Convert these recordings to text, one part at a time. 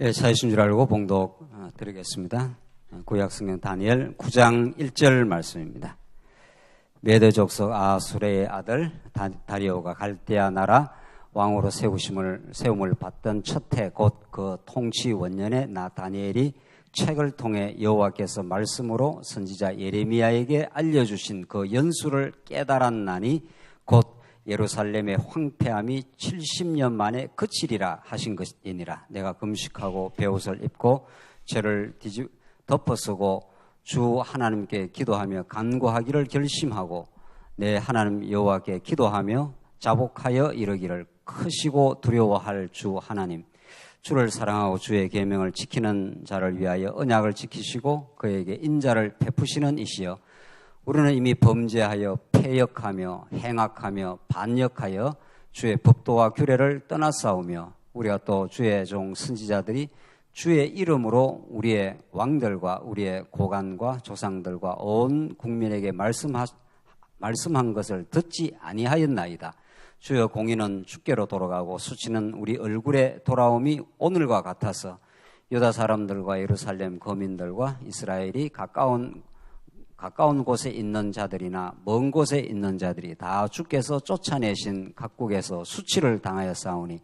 예, 차이신 줄 알고 봉독 드리겠습니다. 구약성경 다니엘 9장 1절 말씀입니다. 메대 족속 아수레의 아들 다리오가 갈대아 나라 왕으로 세움을 받던 첫 해 곧 그 통치 원년에 나 다니엘이 책을 통해 여호와께서 말씀으로 선지자 예레미야에게 알려주신 그 연수를 깨달았나니 곧 예루살렘의 황폐함이 70년 만에 그치리라 하신 것이니라. 내가 금식하고 베옷을 입고 죄를 덮어쓰고 주 하나님께 기도하며 간구하기를 결심하고 내 하나님 여호와께 기도하며 자복하여 이르기를 크시고 두려워할 주 하나님, 주를 사랑하고 주의 계명을 지키는 자를 위하여 언약을 지키시고 그에게 인자를 베푸시는 이시여, 우리는 이미 범죄하여 패역하며 행악하며 반역하여 주의 법도와 규례를 떠나싸우며 우리가 또 주의 종 선지자들이 주의 이름으로 우리의 왕들과 우리의 고관과 조상들과 온 국민에게 말씀한 것을 듣지 아니하였나이다. 주여, 공의는 주께로 돌아가고 수치는 우리 얼굴에 돌아옴이 오늘과 같아서 유다 사람들과 예루살렘 거민들과 이스라엘이 가까운 곳에 있는 자들이나 먼 곳에 있는 자들이 다 주께서 쫓아내신 각국에서 수치를 당하였사오니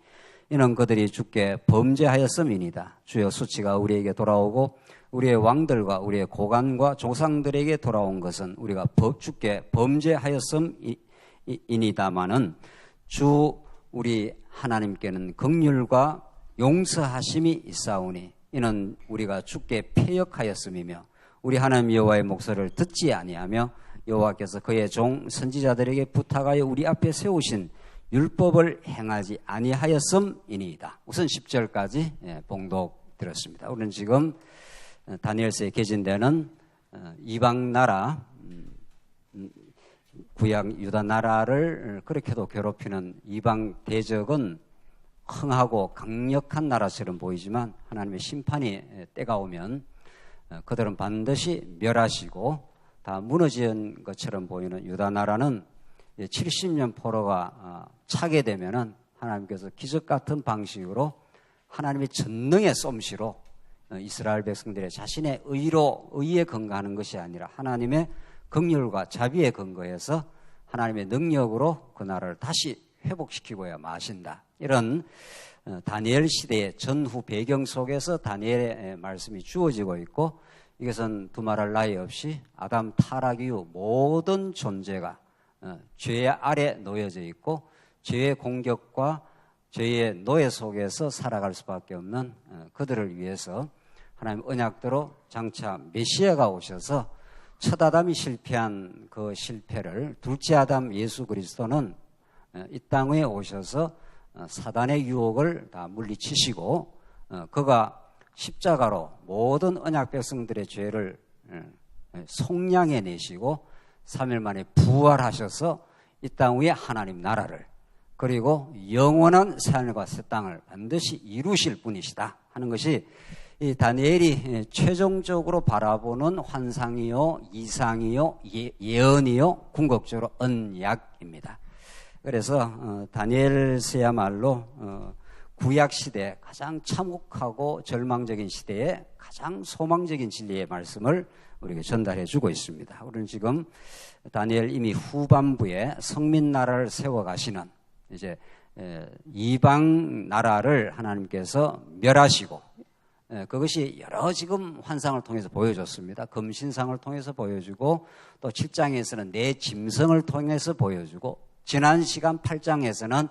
이는 그들이 주께 범죄하였음이니이다. 주여, 수치가 우리에게 돌아오고 우리의 왕들과 우리의 고관과 조상들에게 돌아온 것은 우리가 주께 범죄하였음이니다마는 주 우리 하나님께는 긍휼과 용서하심이 있사오니 이는 우리가 주께 패역하였음이며 우리 하나님 여호와의 목소리를 듣지 아니하며 여호와께서 그의 종 선지자들에게 부탁하여 우리 앞에 세우신 율법을 행하지 아니하였음이니이다. 우선 10절까지 봉독 드렸습니다. 우리는 지금 다니엘서에 개진되는 이방 나라, 구약 유다 나라를 그렇게도 괴롭히는 이방 대적은 흥하고 강력한 나라처럼 보이지만 하나님의 심판이 때가 오면 그들은 반드시 멸하시고 다 무너진 것처럼 보이는 유다 나라는 70년 포로가 차게 되면은 하나님께서 기적 같은 방식으로 하나님의 전능의 솜씨로 이스라엘 백성들의 자신의 의에 근거하는 것이 아니라 하나님의 긍휼과 자비에 근거해서 하나님의 능력으로 그 나라를 다시 회복시키고야 마신다. 이런 다니엘 시대의 전후 배경 속에서 다니엘의 말씀이 주어지고 있고, 이것은 두말할 나위 없이 아담 타락 이후 모든 존재가 죄 아래 놓여져 있고 죄의 공격과 죄의 노예 속에서 살아갈 수밖에 없는 그들을 위해서 하나님 언약대로 장차 메시아가 오셔서 첫 아담이 실패한 그 실패를 둘째 아담 예수 그리스도는 이 땅에 오셔서 사단의 유혹을 다 물리치시고 그가 십자가로 모든 언약 백성들의 죄를 속량해 내시고 3일 만에 부활하셔서 이 땅 위에 하나님 나라를 그리고 영원한 새하늘과 새 땅을 반드시 이루실 분이시다 하는 것이 이 다니엘이 최종적으로 바라보는 환상이요, 이상이요, 예언이요, 궁극적으로 언약입니다. 그래서 다니엘서야말로 구약 시대 가장 참혹하고 절망적인 시대에 가장 소망적인 진리의 말씀을 우리에게 전달해 주고 있습니다. 우리는 지금 다니엘 이미 후반부에 성민 나라를 세워 가시는 이제 이방 나라를 하나님께서 멸하시고 그것이 여러 지금 환상을 통해서 보여줬습니다. 금신상을 통해서 보여주고 또 7장에서는 내 짐승을 통해서 보여주고 지난 시간 8장에서는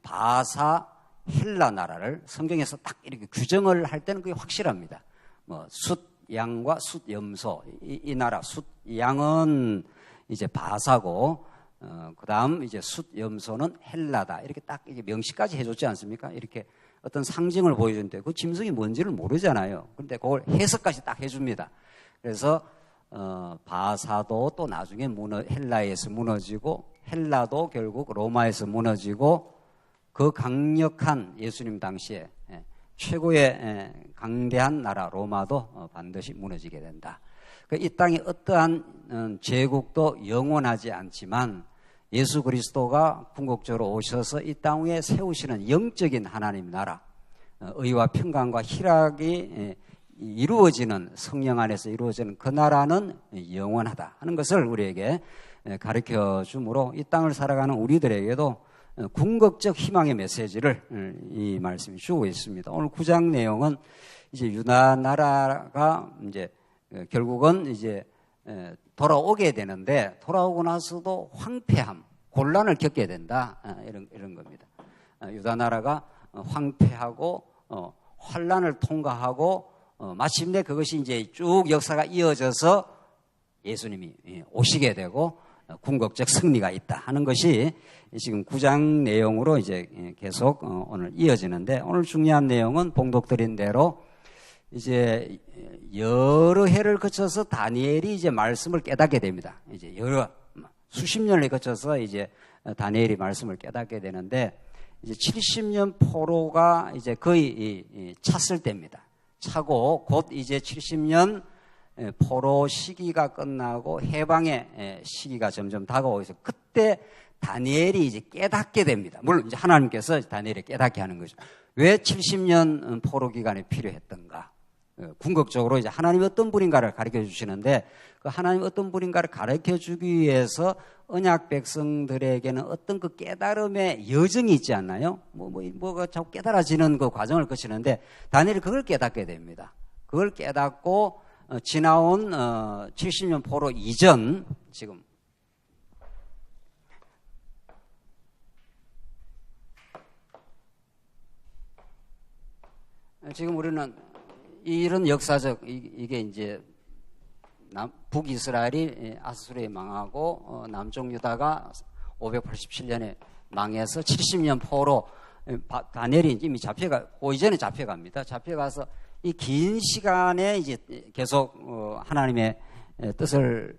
바사 헬라 나라를 성경에서 딱 이렇게 규정을 할 때는 그게 확실합니다. 뭐 숫양과 숫염소 이 나라 숫양은 이제 바사고 그다음 이제 숫염소는 헬라다 이렇게 딱 이게 명시까지 해줬지 않습니까? 이렇게 어떤 상징을 보여주는데 그 짐승이 뭔지를 모르잖아요. 그런데 그걸 해석까지 딱 해줍니다. 그래서 바사도 또 나중에 헬라에서 무너지고 헬라도 결국 로마에서 무너지고 그 강력한 예수님 당시에 최고의 강대한 나라 로마도 반드시 무너지게 된다. 이 땅에 어떠한 제국도 영원하지 않지만 예수 그리스도가 궁극적으로 오셔서 이 땅 위에 세우시는 영적인 하나님 나라, 의와 평강과 희락이 이루어지는 성령 안에서 이루어지는 그 나라는 영원하다 하는 것을 우리에게 가르쳐 주므로 이 땅을 살아가는 우리들에게도 궁극적 희망의 메시지를 이 말씀이 주고 있습니다. 오늘 9장 내용은 이제 유다 나라가 이제 결국은 이제 돌아오게 되는데 돌아오고 나서도 황폐함, 곤란을 겪게 된다 이런 겁니다. 유다 나라가 황폐하고 환란을 통과하고 마침내 그것이 이제 쭉 역사가 이어져서 예수님이 오시게 되고 궁극적 승리가 있다 하는 것이 지금 9장 내용으로 이제 계속 오늘 이어지는데 오늘 중요한 내용은 봉독드린 대로 이제 여러 해를 거쳐서 다니엘이 이제 말씀을 깨닫게 됩니다. 이제 여러 수십 년을 거쳐서 이제 다니엘이 말씀을 깨닫게 되는데 이제 70년 포로가 이제 거의 찼을 때입니다. 차고 곧 이제 70년 포로 시기가 끝나고 해방의 시기가 점점 다가오고 있어요. 그때 다니엘이 이제 깨닫게 됩니다. 물론 이제 하나님께서 다니엘을 깨닫게 하는 거죠. 왜 70년 포로 기간이 필요했던가? 궁극적으로 이제 하나님이 어떤 분인가를 가르쳐 주시는데 그 하나님 어떤 분인가를 가르쳐 주기 위해서 언약 백성들에게는 어떤 그 깨달음의 여정이 있지 않나요? 뭐가 자꾸 깨달아지는 그 과정을 거치는데 다니엘이 그걸 깨닫게 됩니다. 그걸 깨닫고 지나온 70년 포로 이전 지금 우리는 이런 역사적 이게 이제 북이스라엘이 아수르에 망하고 남쪽 유다가 587년에 망해서 70년 포로 다니엘이 이미 잡혀가 그 이전에 잡혀갑니다. 잡혀가서 이 긴 시간에 이제 계속 하나님의 뜻을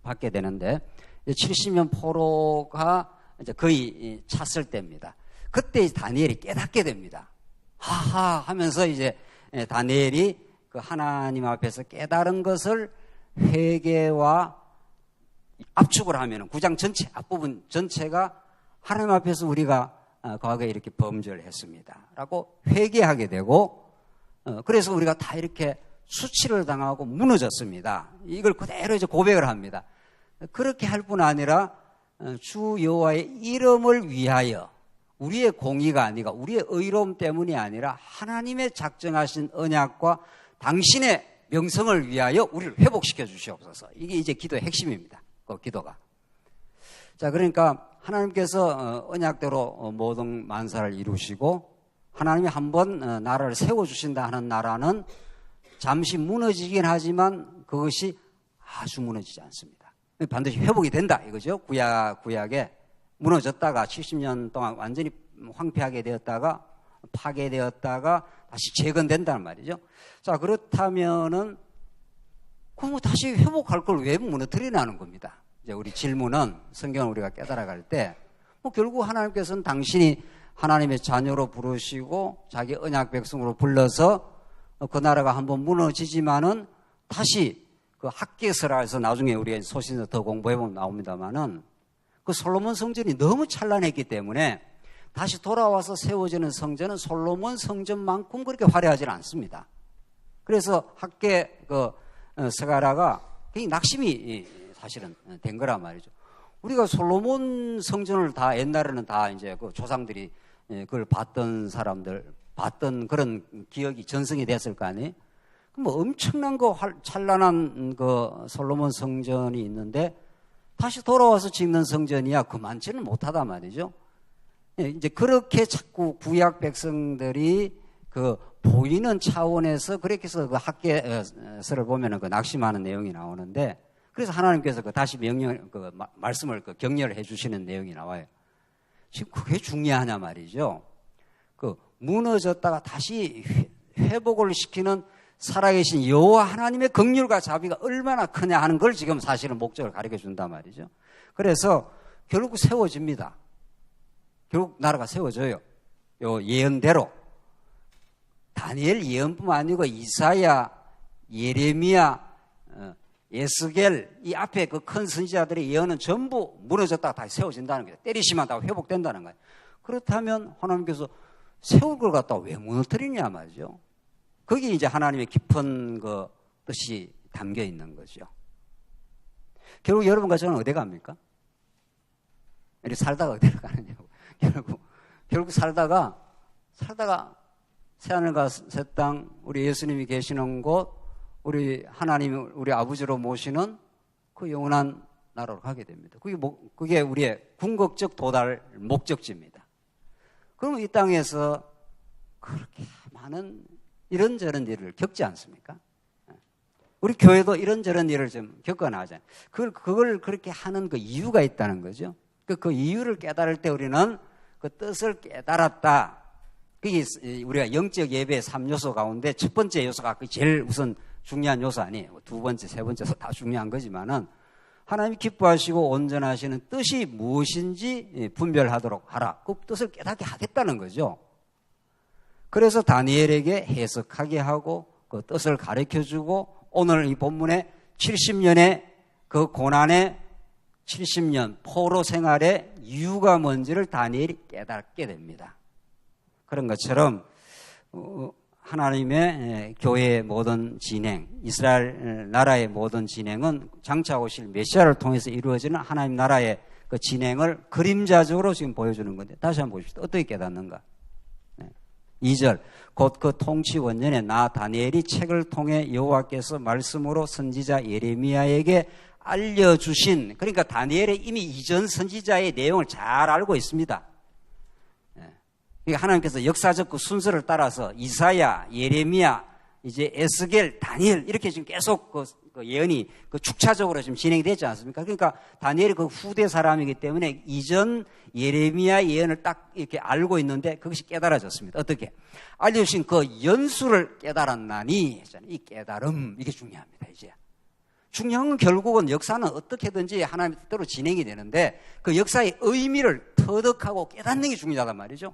받게 되는데 70년 포로가 이제 거의 찼을 때입니다. 그때 다니엘이 깨닫게 됩니다. 하하 하면서 이제 다니엘이 그 하나님 앞에서 깨달은 것을 회개와 압축을 하면 9장 전체 앞부분 전체가 하나님 앞에서 우리가 과거에 이렇게 범죄를 했습니다 라고 회개하게 되고 그래서 우리가 다 이렇게 수치를 당하고 무너졌습니다. 이걸 그대로 이제 고백을 합니다. 그렇게 할 뿐 아니라 주 여호와의 이름을 위하여 우리의 공의가 아니라 우리의 의로움 때문이 아니라 하나님의 작정하신 언약과 당신의 명성을 위하여 우리를 회복시켜 주시옵소서. 이게 이제 기도의 핵심입니다. 그 기도가. 자, 그러니까 하나님께서 언약대로 모든 만사를 이루시고 하나님이 한번 나라를 세워주신다 하는 나라는 잠시 무너지긴 하지만 그것이 아주 무너지지 않습니다. 반드시 회복이 된다 이거죠. 구약에 무너졌다가 70년 동안 완전히 황폐하게 되었다가 파괴되었다가 다시 재건된다는 말이죠. 자, 그렇다면은 그럼 다시 회복할 걸 왜 무너뜨리냐는 겁니다. 이제 우리 질문은 성경을 우리가 깨달아갈 때 결국 하나님께서는 당신이 하나님의 자녀로 부르시고 자기 언약 백성으로 불러서 그 나라가 한번 무너지지만은 다시 그 학개서라해서 나중에 우리가 소신에서 더 공부해보면 나옵니다만은 그 솔로몬 성전이 너무 찬란했기 때문에 다시 돌아와서 세워지는 성전은 솔로몬 성전만큼 그렇게 화려하지는 않습니다. 그래서 학개 스가랴가 굉장히 낙심이 사실은 된 거란 말이죠. 우리가 솔로몬 성전을 다 옛날에는 다 이제 그 조상들이 그걸 봤던 사람들 봤던 그런 기억이 전승이 됐을 거 아니에요? 뭐 엄청난 거 찬란한 그 솔로몬 성전이 있는데 다시 돌아와서 짓는 성전이야 그만치는 못하단 말이죠. 이제 그렇게 자꾸 구약 백성들이 그 보이는 차원에서 그렇게 해서 그 학개서를 보면은 그 낙심하는 내용이 나오는데 그래서 하나님께서 그 다시 말씀을 격려를 해주시는 내용이 나와요. 지금 그게 중요하냐 말이죠. 그 무너졌다가 다시 회복을 시키는 살아계신 여호와 하나님의 긍휼과 자비가 얼마나 크냐 하는 걸 지금 사실은 목적을 가르쳐 준단 말이죠. 그래서 결국 세워집니다. 결국 나라가 세워져요. 요 예언대로. 다니엘 예언뿐만 아니고 이사야, 예레미야, 예스겔 이 앞에 그 큰 선지자들의 예언은 전부 무너졌다가 다시 세워진다는 거예요. 때리시면 다 회복된다는 거예요. 그렇다면 하나님께서 세울 걸 갖다 왜 무너뜨리냐 말이죠. 거기 이제 하나님의 깊은 그 뜻이 담겨 있는 거죠. 결국 여러분과 저는 어디 갑니까? 이렇게 살다가 어디로 가느냐고. 결국 살다가 새하늘과 새 땅, 우리 예수님이 계시는 곳, 우리 하나님, 우리 아버지로 모시는 그 영원한 나라로 가게 됩니다. 그게 우리의 궁극적 도달 목적지입니다. 그러면 이 땅에서 그렇게 많은 이런저런 일을 겪지 않습니까? 우리 교회도 이런저런 일을 좀 겪어나가잖아요. 그걸 그렇게 하는 그 이유가 있다는 거죠. 그 이유를 깨달을 때 우리는 그 뜻을 깨달았다. 그게 우리가 영적 예배의 3요소 가운데 첫 번째 요소가 제일 우선 중요한 요소 아니에요. 두 번째, 세 번째도 다 중요한 거지만은 하나님이 기뻐하시고 온전하시는 뜻이 무엇인지 분별하도록 하라. 그 뜻을 깨닫게 하겠다는 거죠. 그래서 다니엘에게 해석하게 하고 그 뜻을 가르쳐주고 오늘 이 본문에 70년의 그 고난의 70년 포로 생활의 이유가 뭔지를 다니엘이 깨닫게 됩니다. 그런 것처럼 하나님의 교회의 모든 진행, 이스라엘 나라의 모든 진행은 장차 오실 메시아를 통해서 이루어지는 하나님 나라의 그 진행을 그림자적으로 지금 보여주는 건데 다시 한번 보십시오. 어떻게 깨닫는가? 2절 곧 그 통치 원년에 나 다니엘이 책을 통해 여호와께서 말씀으로 선지자 예레미야에게 알려주신, 그러니까 다니엘이 이미 이전 선지자의 내용을 잘 알고 있습니다. 그러니까 하나님께서 역사적 그 순서를 따라서 이사야, 예레미야, 이제 에스겔, 다니엘 이렇게 지금 계속 그 예언이 그 축차적으로 지금 진행이 되지 않습니까? 그러니까 다니엘이 그 후대 사람이기 때문에 이전 예레미야 예언을 딱 이렇게 알고 있는데 그것이 깨달아졌습니다. 어떻게? 알려주신 그 연수를 깨달았나니, 이 깨달음, 이게 중요합니다. 이제 중요한 건 결국은 역사는 어떻게든지 하나님의 뜻대로 진행이 되는데 그 역사의 의미를 터득하고 깨닫는 게 중요하단 말이죠.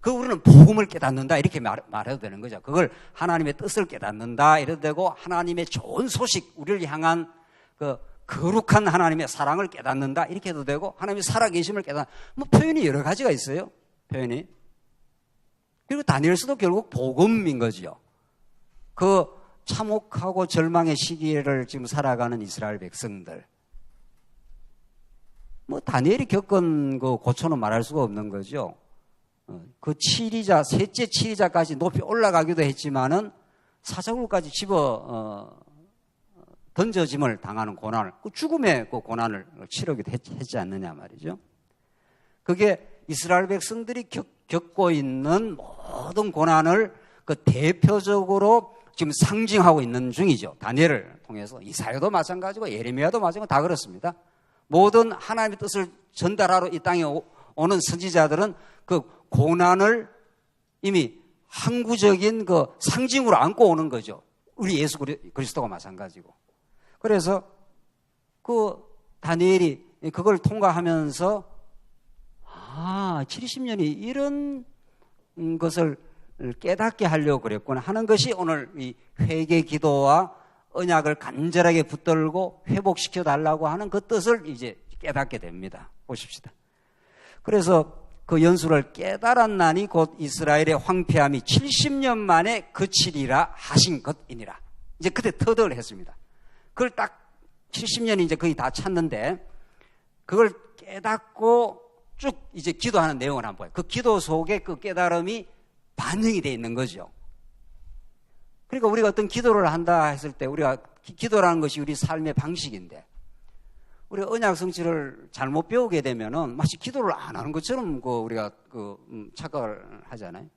우리는 복음을 깨닫는다 이렇게 말해도 되는 거죠. 그걸 하나님의 뜻을 깨닫는다 이래도 되고 하나님의 좋은 소식, 우리를 향한 그 거룩한 하나님의 사랑을 깨닫는다 이렇게 해도 되고 하나님의 살아계심을 깨닫는다. 뭐 표현이 여러 가지가 있어요. 표현이. 그리고 다니엘서도 결국 복음인 거죠. 그 참혹하고 절망의 시기를 지금 살아가는 이스라엘 백성들. 뭐 다니엘이 겪은 그 고초는 말할 수가 없는 거죠. 그 치리자, 셋째 치리자까지 높이 올라가기도 했지만은 사자굴까지 던져짐을 당하는 고난을, 그 죽음의 그 고난을 치르기도 했지 않느냐 말이죠. 그게 이스라엘 백성들이 겪고 있는 모든 고난을 그 대표적으로 지금 상징하고 있는 중이죠. 다니엘을 통해서 이사야도 마찬가지고 예레미야도 마찬가지고 다 그렇습니다. 모든 하나님의 뜻을 전달하러 이 땅에 오는 선지자들은 그 고난을 이미 항구적인 그 상징으로 안고 오는 거죠. 우리 예수 그리스도가 마찬가지고. 그래서 그 다니엘이 그걸 통과하면서 70년이 이런 것을 깨닫게 하려고 그랬구나 하는 것이 오늘 이 회개 기도와 언약을 간절하게 붙들고 회복시켜 달라고 하는 그 뜻을 이제 깨닫게 됩니다. 보십시다. 그래서 그 연수를 깨달았나니 곧 이스라엘의 황폐함이 70년 만에 그치리라 하신 것이니라. 이제 그때 터득을 했습니다. 그걸 딱 70년이 이제 거의 다 찼는데 그걸 깨닫고 쭉 이제 기도하는 내용을 한번 봐요. 그 기도 속에 그 깨달음이 반영이 되어 있는 거죠. 그러니까 우리가 어떤 기도를 한다 했을 때 우리가 기도라는 것이 우리 삶의 방식인데 우리 언약 성취를 잘못 배우게 되면은 마치 기도를 안 하는 것처럼 우리가 착각을 하잖아요.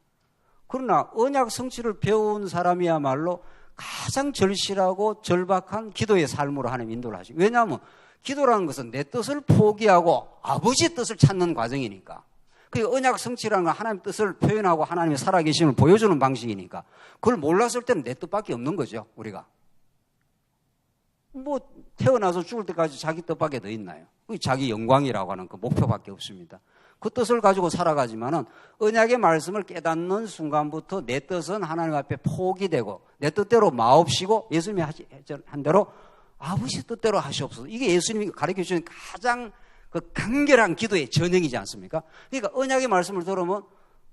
그러나 언약 성취를 배운 사람이야말로 가장 절실하고 절박한 기도의 삶으로 하나님 인도를 하시고, 왜냐하면 기도라는 것은 내 뜻을 포기하고 아버지의 뜻을 찾는 과정이니까. 그 언약 성취라는 건 하나님의 뜻을 표현하고 하나님의 살아계심을 보여주는 방식이니까 그걸 몰랐을 때는 내 뜻밖에 없는 거죠. 우리가 뭐 태어나서 죽을 때까지 자기 뜻밖에 더 있나요? 자기 영광이라고 하는 그 목표밖에 없습니다. 그 뜻을 가지고 살아가지만은 언약의 말씀을 깨닫는 순간부터 내 뜻은 하나님 앞에 포기되고 내 뜻대로 마옵시고 예수님이 한 대로 아버지 뜻대로 하시옵소서. 이게 예수님이 가르쳐 주시는 가장 그 간결한 기도의 전형이지 않습니까? 그러니까 언약의 말씀을 들으면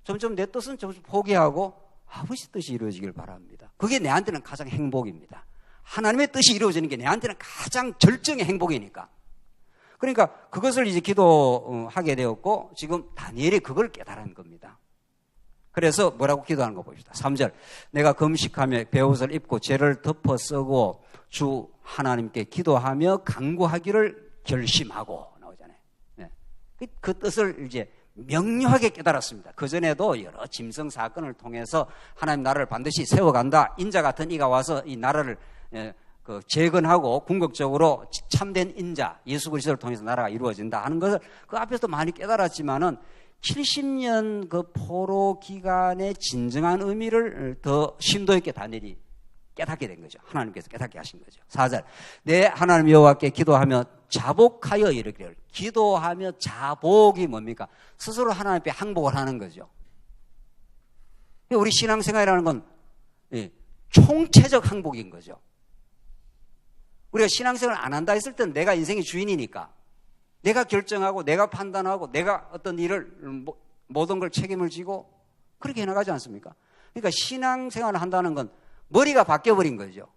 점점 내 뜻은 점점 포기하고 아버지 뜻이 이루어지길 바랍니다. 그게 내한테는 가장 행복입니다. 하나님의 뜻이 이루어지는 게 내한테는 가장 절정의 행복이니까. 그러니까 그것을 이제 기도하게 되었고 지금 다니엘이 그걸 깨달은 겁니다. 그래서 뭐라고 기도하는 거 봅시다. 3절. 내가 금식하며 베옷을 입고 죄를 덮어 쓰고 주 하나님께 기도하며 간구하기를 결심하고 나오잖아요. 네. 그 뜻을 이제 명료하게 깨달았습니다. 그전에도 여러 짐승 사건을 통해서 하나님 나라를 반드시 세워간다. 인자 같은 이가 와서 이 나라를 재건하고 궁극적으로 참된 인자 예수 그리스도를 통해서 나라가 이루어진다 하는 것을 그 앞에서도 많이 깨달았지만은 70년 그 포로 기간의 진정한 의미를 더 심도 있게 다니엘이 깨닫게 된 거죠. 하나님께서 깨닫게 하신 거죠. 4절. 내 하나님 여호와께 기도하며 자복하여 이르기를. 기도하며 자복이 뭡니까? 스스로 하나님 앞에 항복을 하는 거죠. 우리 신앙생활이라는 건 총체적 항복인 거죠. 우리가 신앙생활을 안 한다 했을 때는 내가 인생의 주인이니까 내가 결정하고 내가 판단하고 내가 어떤 일을 모든 걸 책임을 지고 그렇게 해나가지 않습니까? 그러니까 신앙생활을 한다는 건 머리가 바뀌어버린 거죠.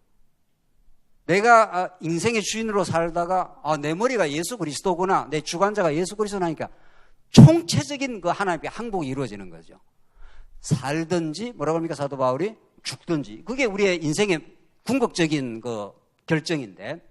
내가 인생의 주인으로 살다가 내 머리가 예수 그리스도구나, 내 주관자가 예수 그리스도라니까 총체적인 그 하나님의 항복이 이루어지는 거죠. 살든지 뭐라고 합니까 사도 바울이? 죽든지. 그게 우리의 인생의 궁극적인 그 결정인데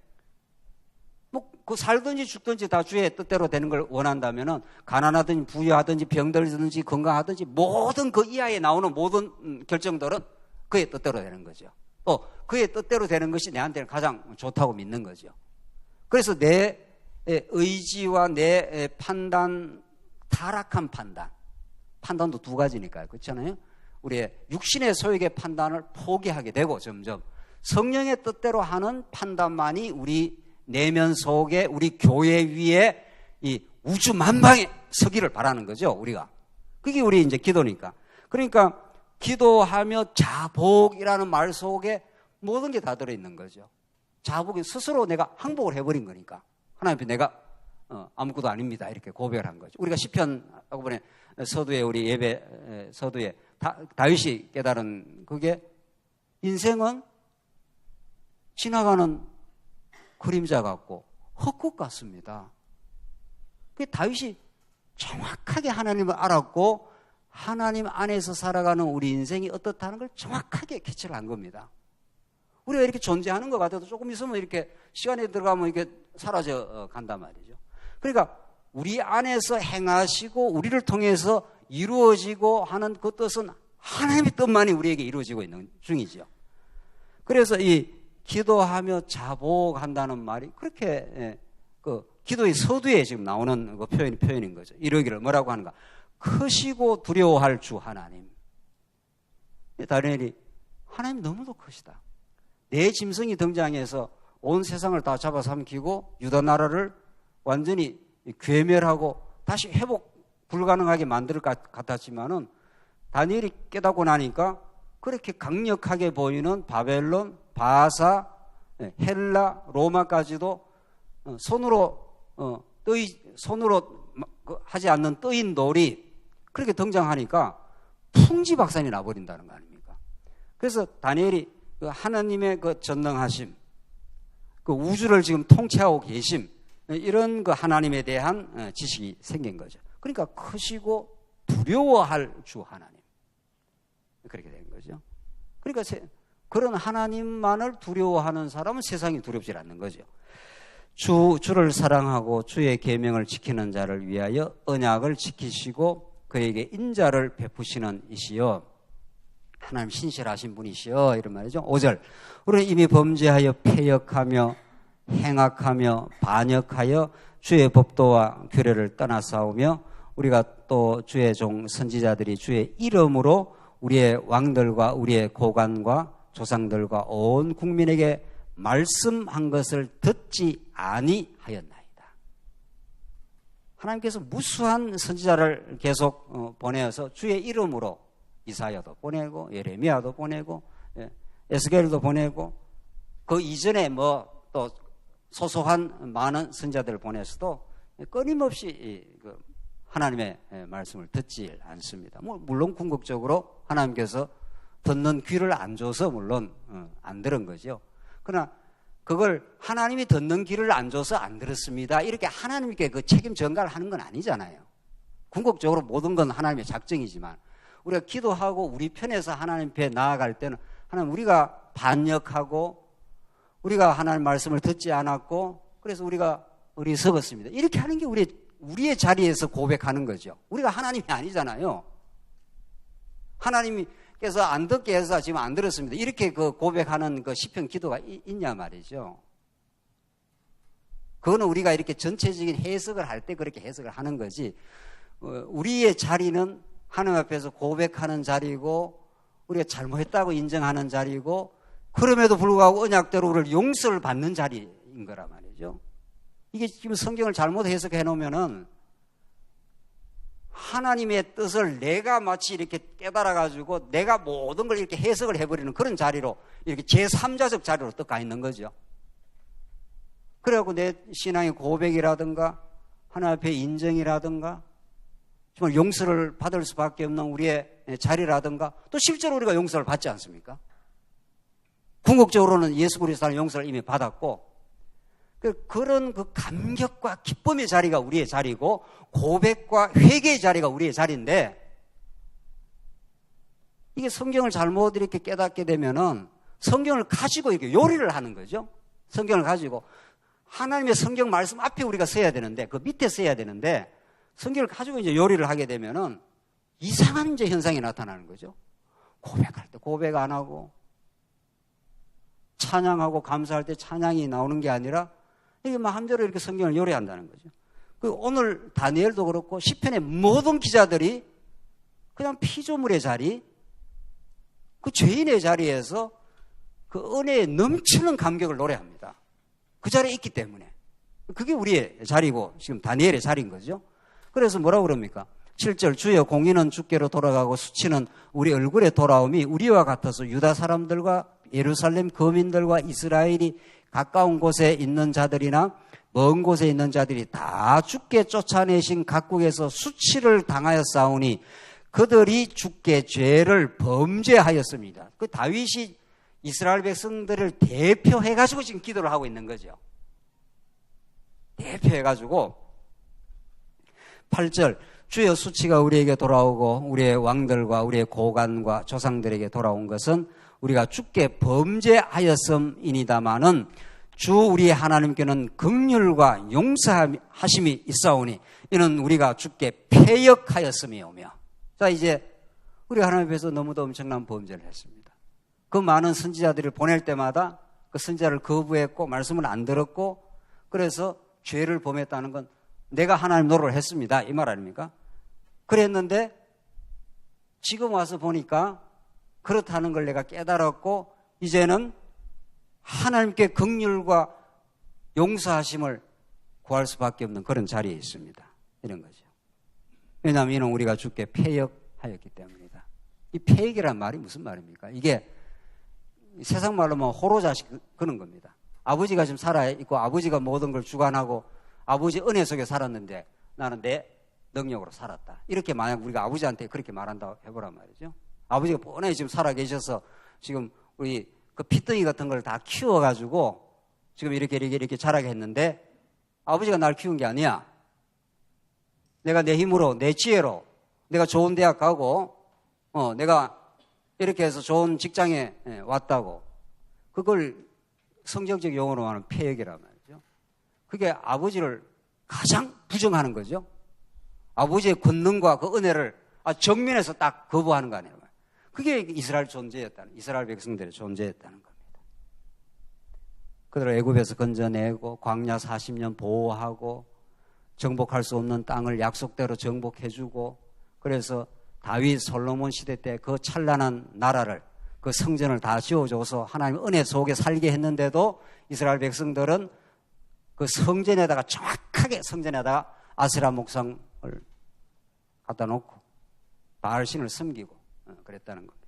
그 살든지 죽든지 다 주의 뜻대로 되는 걸 원한다면은 가난하든지 부유하든지 병들든지 건강하든지 모든 그 이하에 나오는 모든 결정들은 그의 뜻대로 되는 거죠. 또 그의 뜻대로 되는 것이 내한테는 가장 좋다고 믿는 거죠. 그래서 내 의지와 내 판단, 타락한 판단도 두 가지니까요. 그렇잖아요. 우리의 육신의 소욕의 판단을 포기하게 되고 점점 성령의 뜻대로 하는 판단만이 우리 내면 속에 우리 교회 위에 이 우주 만방에 서기를 바라는 거죠, 우리가. 그게 우리 이제 기도니까. 그러니까 기도하며 자복이라는 말 속에 모든 게 다 들어있는 거죠. 자복이 스스로 내가 항복을 해버린 거니까. 하나님 앞에 내가 아무것도 아닙니다. 이렇게 고백을 한 거죠. 우리가 시편 이번에 서두에 우리 예배 서두에 다윗이 깨달은 그게 인생은 지나가는 그림자 같고 헛국 같습니다. 그 다윗이 정확하게 하나님을 알았고 하나님 안에서 살아가는 우리 인생이 어떻다는 걸 정확하게 캐치를 한 겁니다. 우리가 이렇게 존재하는 것 같아도 조금 있으면 이렇게 시간에 들어가면 이렇게 사라져 간단 말이죠. 그러니까 우리 안에서 행하시고 우리를 통해서 이루어지고 하는 그 뜻은 하나님의 뜻만이 우리에게 이루어지고 있는 중이죠. 그래서 이 기도하며 자복한다는 말이 그렇게 그 기도의 서두에 지금 나오는 그 표현인 거죠. 이러기를 뭐라고 하는가? 크시고 두려워할 주 하나님. 다니엘이 하나님 너무도 크시다. 내 짐승이 등장해서 온 세상을 다 잡아삼키고 유다 나라를 완전히 괴멸하고 다시 회복 불가능하게 만들 것 같았지만은 다니엘이 깨닫고 나니까 그렇게 강력하게 보이는 바벨론, 바사, 헬라, 로마까지도 손으로 하지 않는 뜨인 돌이 그렇게 등장하니까 풍지박산이 나버린다는 거 아닙니까? 그래서 다니엘이 그 하나님의 그 전능하심, 그 우주를 지금 통치하고 계심, 이런 그 하나님에 대한 지식이 생긴 거죠. 그러니까 크시고 두려워할 주 하나님. 그렇게 된 거죠. 그러니까 그런 하나님만을 두려워하는 사람은 세상이 두렵지 않는 거죠. 주를 사랑하고 주의 계명을 지키는 자를 위하여 언약을 지키시고 그에게 인자를 베푸시는 이시여. 하나님 신실하신 분이시여. 이런 말이죠. 5절. 우리는 이미 범죄하여 패역하며 행악하며 반역하여 주의 법도와 규례를 떠나 싸우며 우리가 또 주의 종 선지자들이 주의 이름으로 우리의 왕들과 우리의 고관과 조상들과 온 국민에게 말씀한 것을 듣지 아니하였나이다. 하나님께서 무수한 선지자를 계속 보내어서 주의 이름으로 이사야도 보내고 예레미야도 보내고 에스겔도 보내고 그 이전에 뭐 또 소소한 많은 선지자들을 보내서도 끊임없이 하나님의 말씀을 듣지 않습니다. 물론 궁극적으로 하나님께서 듣는 귀를 안 줘서 물론 안 들은 거죠. 그러나 그걸 하나님이 듣는 귀를 안 줘서 안 들었습니다. 이렇게 하나님께 그 책임 전가를 하는 건 아니잖아요. 궁극적으로 모든 건 하나님의 작정이지만 우리가 기도하고 우리 편에서 하나님 앞에 나아갈 때는 하나님 우리가 반역하고 우리가 하나님 말씀을 듣지 않았고 그래서 우리가 어리석었습니다. 이렇게 하는 게 우리의 자리에서 고백하는 거죠. 우리가 하나님이 아니잖아요. 하나님께서 안 듣게 해서 지금 안 들었습니다. 이렇게 그 고백하는 그 시편 기도가 있냐 말이죠. 그거는 우리가 이렇게 전체적인 해석을 할 때 그렇게 해석을 하는 거지. 우리의 자리는 하나님 앞에서 고백하는 자리고 우리가 잘못했다고 인정하는 자리고 그럼에도 불구하고 언약대로 우리를 용서를 받는 자리인 거란 말이죠. 이게 지금 성경을 잘못 해석해 놓으면은 하나님의 뜻을 내가 마치 이렇게 깨달아가지고 내가 모든 걸 이렇게 해석을 해버리는 그런 자리로 이렇게 제3자적 자리로 또 가 있는 거죠. 그래갖고 내 신앙의 고백이라든가 하나님 앞에 인정이라든가 정말 용서를 받을 수밖에 없는 우리의 자리라든가 또 실제로 우리가 용서를 받지 않습니까? 궁극적으로는 예수 그리스도의 용서를 이미 받았고 그런 그 감격과 기쁨의 자리가 우리의 자리고 고백과 회개의 자리가 우리의 자리인데 이게 성경을 잘못 이렇게 깨닫게 되면은 성경을 가지고 이렇게 요리를 하는 거죠. 성경을 가지고 하나님의 성경 말씀 앞에 우리가 써야 되는데 그 밑에 써야 되는데 성경을 가지고 이제 요리를 하게 되면은 이상한 이제 현상이 나타나는 거죠. 고백할 때 고백 안 하고 찬양하고 감사할 때 찬양이 나오는 게 아니라 이게 마음대로 이렇게 성경을 요리한다는 거죠. 오늘 다니엘도 그렇고 시편의 모든 기자들이 그냥 피조물의 자리, 그 죄인의 자리에서 그 은혜에 넘치는 감격을 노래합니다. 그 자리에 있기 때문에. 그게 우리의 자리고 지금 다니엘의 자리인 거죠. 그래서 뭐라고 그럽니까? 7절 주여 공의는 주께로 돌아가고 수치는 우리 얼굴에 돌아옴이 우리와 같아서 유다 사람들과 예루살렘 거민들과 이스라엘이 가까운 곳에 있는 자들이나 먼 곳에 있는 자들이 다 주께 쫓아내신 각국에서 수치를 당하였사오니 그들이 주께 죄를 범죄하였습니다. 그 다윗이 이스라엘 백성들을 대표해가지고 지금 기도를 하고 있는 거죠. 대표해가지고 8절 주여 수치가 우리에게 돌아오고 우리의 왕들과 우리의 고관과 조상들에게 돌아온 것은 우리가 주께 범죄하였음이니다마는 주 우리 하나님께는 긍휼과 용서하심이 있사오니 이는 우리가 주께 패역하였음이오며. 자, 이제 우리 하나님 앞에서 너무도 엄청난 범죄를 했습니다. 그 많은 선지자들을 보낼 때마다 그 선지자를 거부했고 말씀을 안 들었고 그래서 죄를 범했다는 건 내가 하나님 노릇을 했습니다 이 말 아닙니까? 그랬는데 지금 와서 보니까 그렇다는 걸 내가 깨달았고 이제는 하나님께 긍휼과 용서하심을 구할 수밖에 없는 그런 자리에 있습니다. 이런 거죠. 왜냐하면 이는 우리가 주께 패역하였기 때문이다. 이 패역이란 말이 무슨 말입니까? 이게 세상 말로 뭐 호로자식 그런 겁니다. 아버지가 지금 살아있고 아버지가 모든 걸 주관하고 아버지 은혜 속에 살았는데 나는 내 능력으로 살았다. 이렇게 만약 우리가 아버지한테 그렇게 말한다고 해보란 말이죠. 아버지가 뻔히 지금 살아계셔서 지금 우리 그 피덩이 같은 걸 다 키워가지고 지금 이렇게 자라게 했는데 아버지가 날 키운 게 아니야. 내가 내 힘으로, 내 지혜로 내가 좋은 대학 가고 내가 이렇게 해서 좋은 직장에 왔다고. 그걸 성경적 용어로 하는 패역이란 말이죠. 그게 아버지를 가장 부정하는 거죠. 아버지의 권능과 그 은혜를 정면에서 딱 거부하는 거 아니에요. 그게 이스라엘 백성들의 존재였다는 겁니다. 그들을 애굽에서 건져내고 광야 40년 보호하고 정복할 수 없는 땅을 약속대로 정복해주고 그래서 다윗 솔로몬 시대 때 그 찬란한 나라를 그 성전을 다 지어줘서 하나님의 은혜 속에 살게 했는데도 이스라엘 백성들은 그 성전에다가 정확하게 성전에다가 아세라 목상을 갖다 놓고 바알신을 섬기고 그랬다는 겁니다.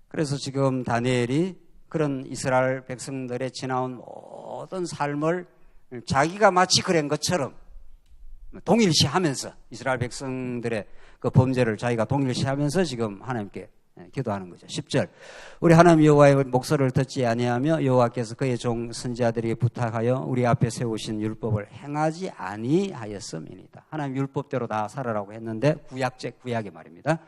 그래서 지금 다니엘이 그런 이스라엘 백성들의 지나온 모든 삶을 자기가 마치 그런 것처럼 동일시하면서 이스라엘 백성들의 그 범죄를 자기가 동일시하면서 지금 하나님께 기도하는 거죠. 10절. 우리 하나님 여호와의 목소리를 듣지 아니하며 여호와께서 그의 종 선지자들에게 부탁하여 우리 앞에 세우신 율법을 행하지 아니하였음이니이다. 하나님 율법대로 다 살아라고 했는데 구약의 말입니다.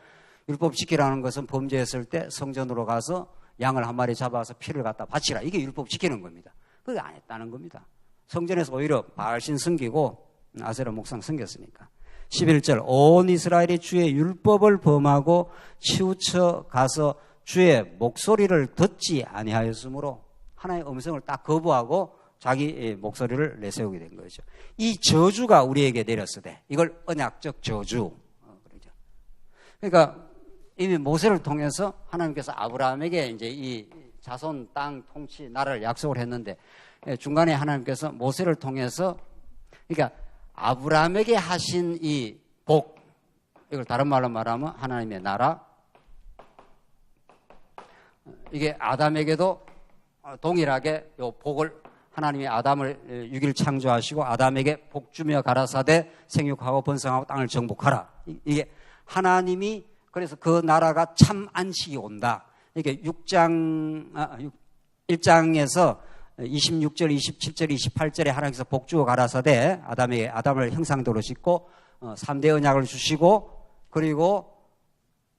율법 지키라는 것은 범죄했을 때 성전으로 가서 양을 한 마리 잡아서 피를 갖다 바치라. 이게 율법 지키는 겁니다. 그게 안 했다는 겁니다. 성전에서 오히려 바알신 섬기고 아세라 목상 섬겼으니까. 11절. 온 이스라엘이 주의 율법을 범하고 치우쳐 가서 주의 목소리를 듣지 아니하였으므로 하나님의 음성을 딱 거부하고 자기 목소리를 내세우게 된 거죠. 이 저주가 우리에게 내렸으되 이걸 언약적 저주. 그러니까 이미 모세를 통해서 하나님께서 아브라함에게 이제 이 자손 땅 통치 나라를 약속을 했는데 중간에 하나님께서 모세를 통해서 그러니까 아브라함에게 하신 이 복, 이걸 다른 말로 말하면 하나님의 나라, 이게 아담에게도 동일하게 요 복을 하나님이 아담을 6일 창조하시고 아담에게 복 주며 가라사대 생육하고 번성하고 땅을 정복하라. 이게 하나님이 그래서 그 나라가 참 안식이 온다. 이게 1장에서 26절, 27절, 28절에 하나님께서 복 주어 가라사대 아담을 형상대로 짓고 3대 언약을 주시고 그리고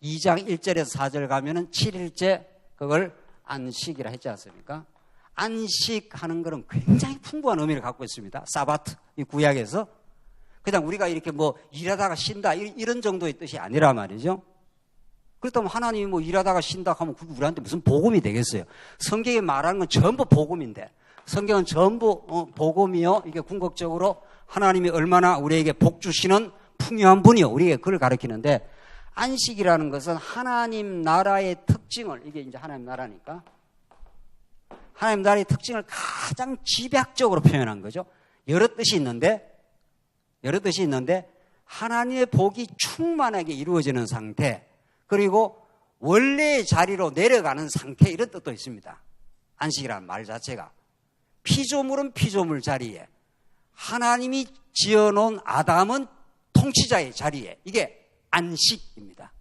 2장 1절에서 4절 가면은 7일째 그걸 안식이라 했지 않습니까? 안식하는 것은 굉장히 풍부한 의미를 갖고 있습니다. 사바트, 이 구약에서. 그냥 우리가 이렇게 뭐 일하다가 쉰다 이런 정도의 뜻이 아니라 말이죠. 그렇다면 하나님이 뭐 일하다가 쉰다 하면 그게 우리한테 무슨 복음이 되겠어요? 성경에 말하는 건 전부 복음인데 성경은 전부 복음이요. 이게 궁극적으로 하나님이 얼마나 우리에게 복 주시는 풍요한 분이요. 우리에게 그걸 가르치는데 안식이라는 것은 하나님 나라의 특징을 이게 이제 하나님 나라니까 하나님 나라의 특징을 가장 집약적으로 표현한 거죠. 여러 뜻이 있는데 하나님의 복이 충만하게 이루어지는 상태 그리고 원래의 자리로 내려가는 상태 이런 뜻도 있습니다. 안식이라는 말 자체가 피조물은 피조물 자리에 하나님이 지어놓은 아담은 통치자의 자리에 이게 안식입니다.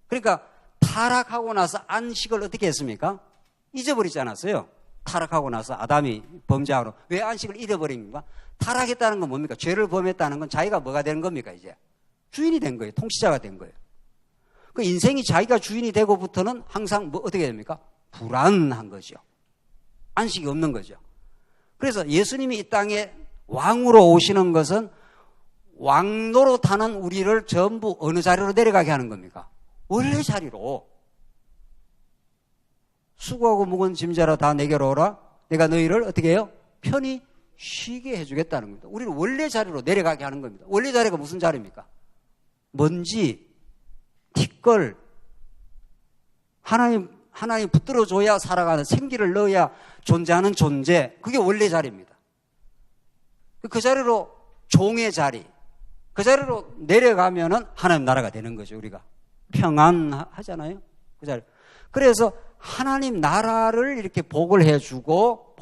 그러니까 타락하고 나서 안식을 어떻게 했습니까? 잊어버리지 않았어요. 타락하고 나서 아담이 범죄하고 왜 안식을 잃어버립니까? 타락했다는 건 뭡니까? 죄를 범했다는 건 자기가 뭐가 되는 겁니까? 이제 주인이 된 거예요. 통치자가 된 거예요. 그 인생이 자기가 주인이 되고부터는 항상 뭐 어떻게 됩니까? 불안한 거죠. 안식이 없는 거죠. 그래서 예수님이 이 땅에 왕으로 오시는 것은 왕노릇하는 우리를 전부 어느 자리로 내려가게 하는 겁니까? 원래 자리로. 수고하고 무거운 짐자라 다 내게로 오라. 내가 너희를 어떻게 해요? 편히 쉬게 해주겠다는 겁니다. 우리를 원래 자리로 내려가게 하는 겁니다. 원래 자리가 무슨 자리입니까? 먼지, 티끌, 하나님 붙들어줘야 살아가는 생기를 넣어야 존재하는 존재. 그게 원래 자리입니다. 그 자리로 종의 자리, 그 자리로 내려가면은 하나님 나라가 되는 거죠. 우리가 평안하잖아요. 그 자리. 그래서 하나님 나라를 이렇게 복을 해주고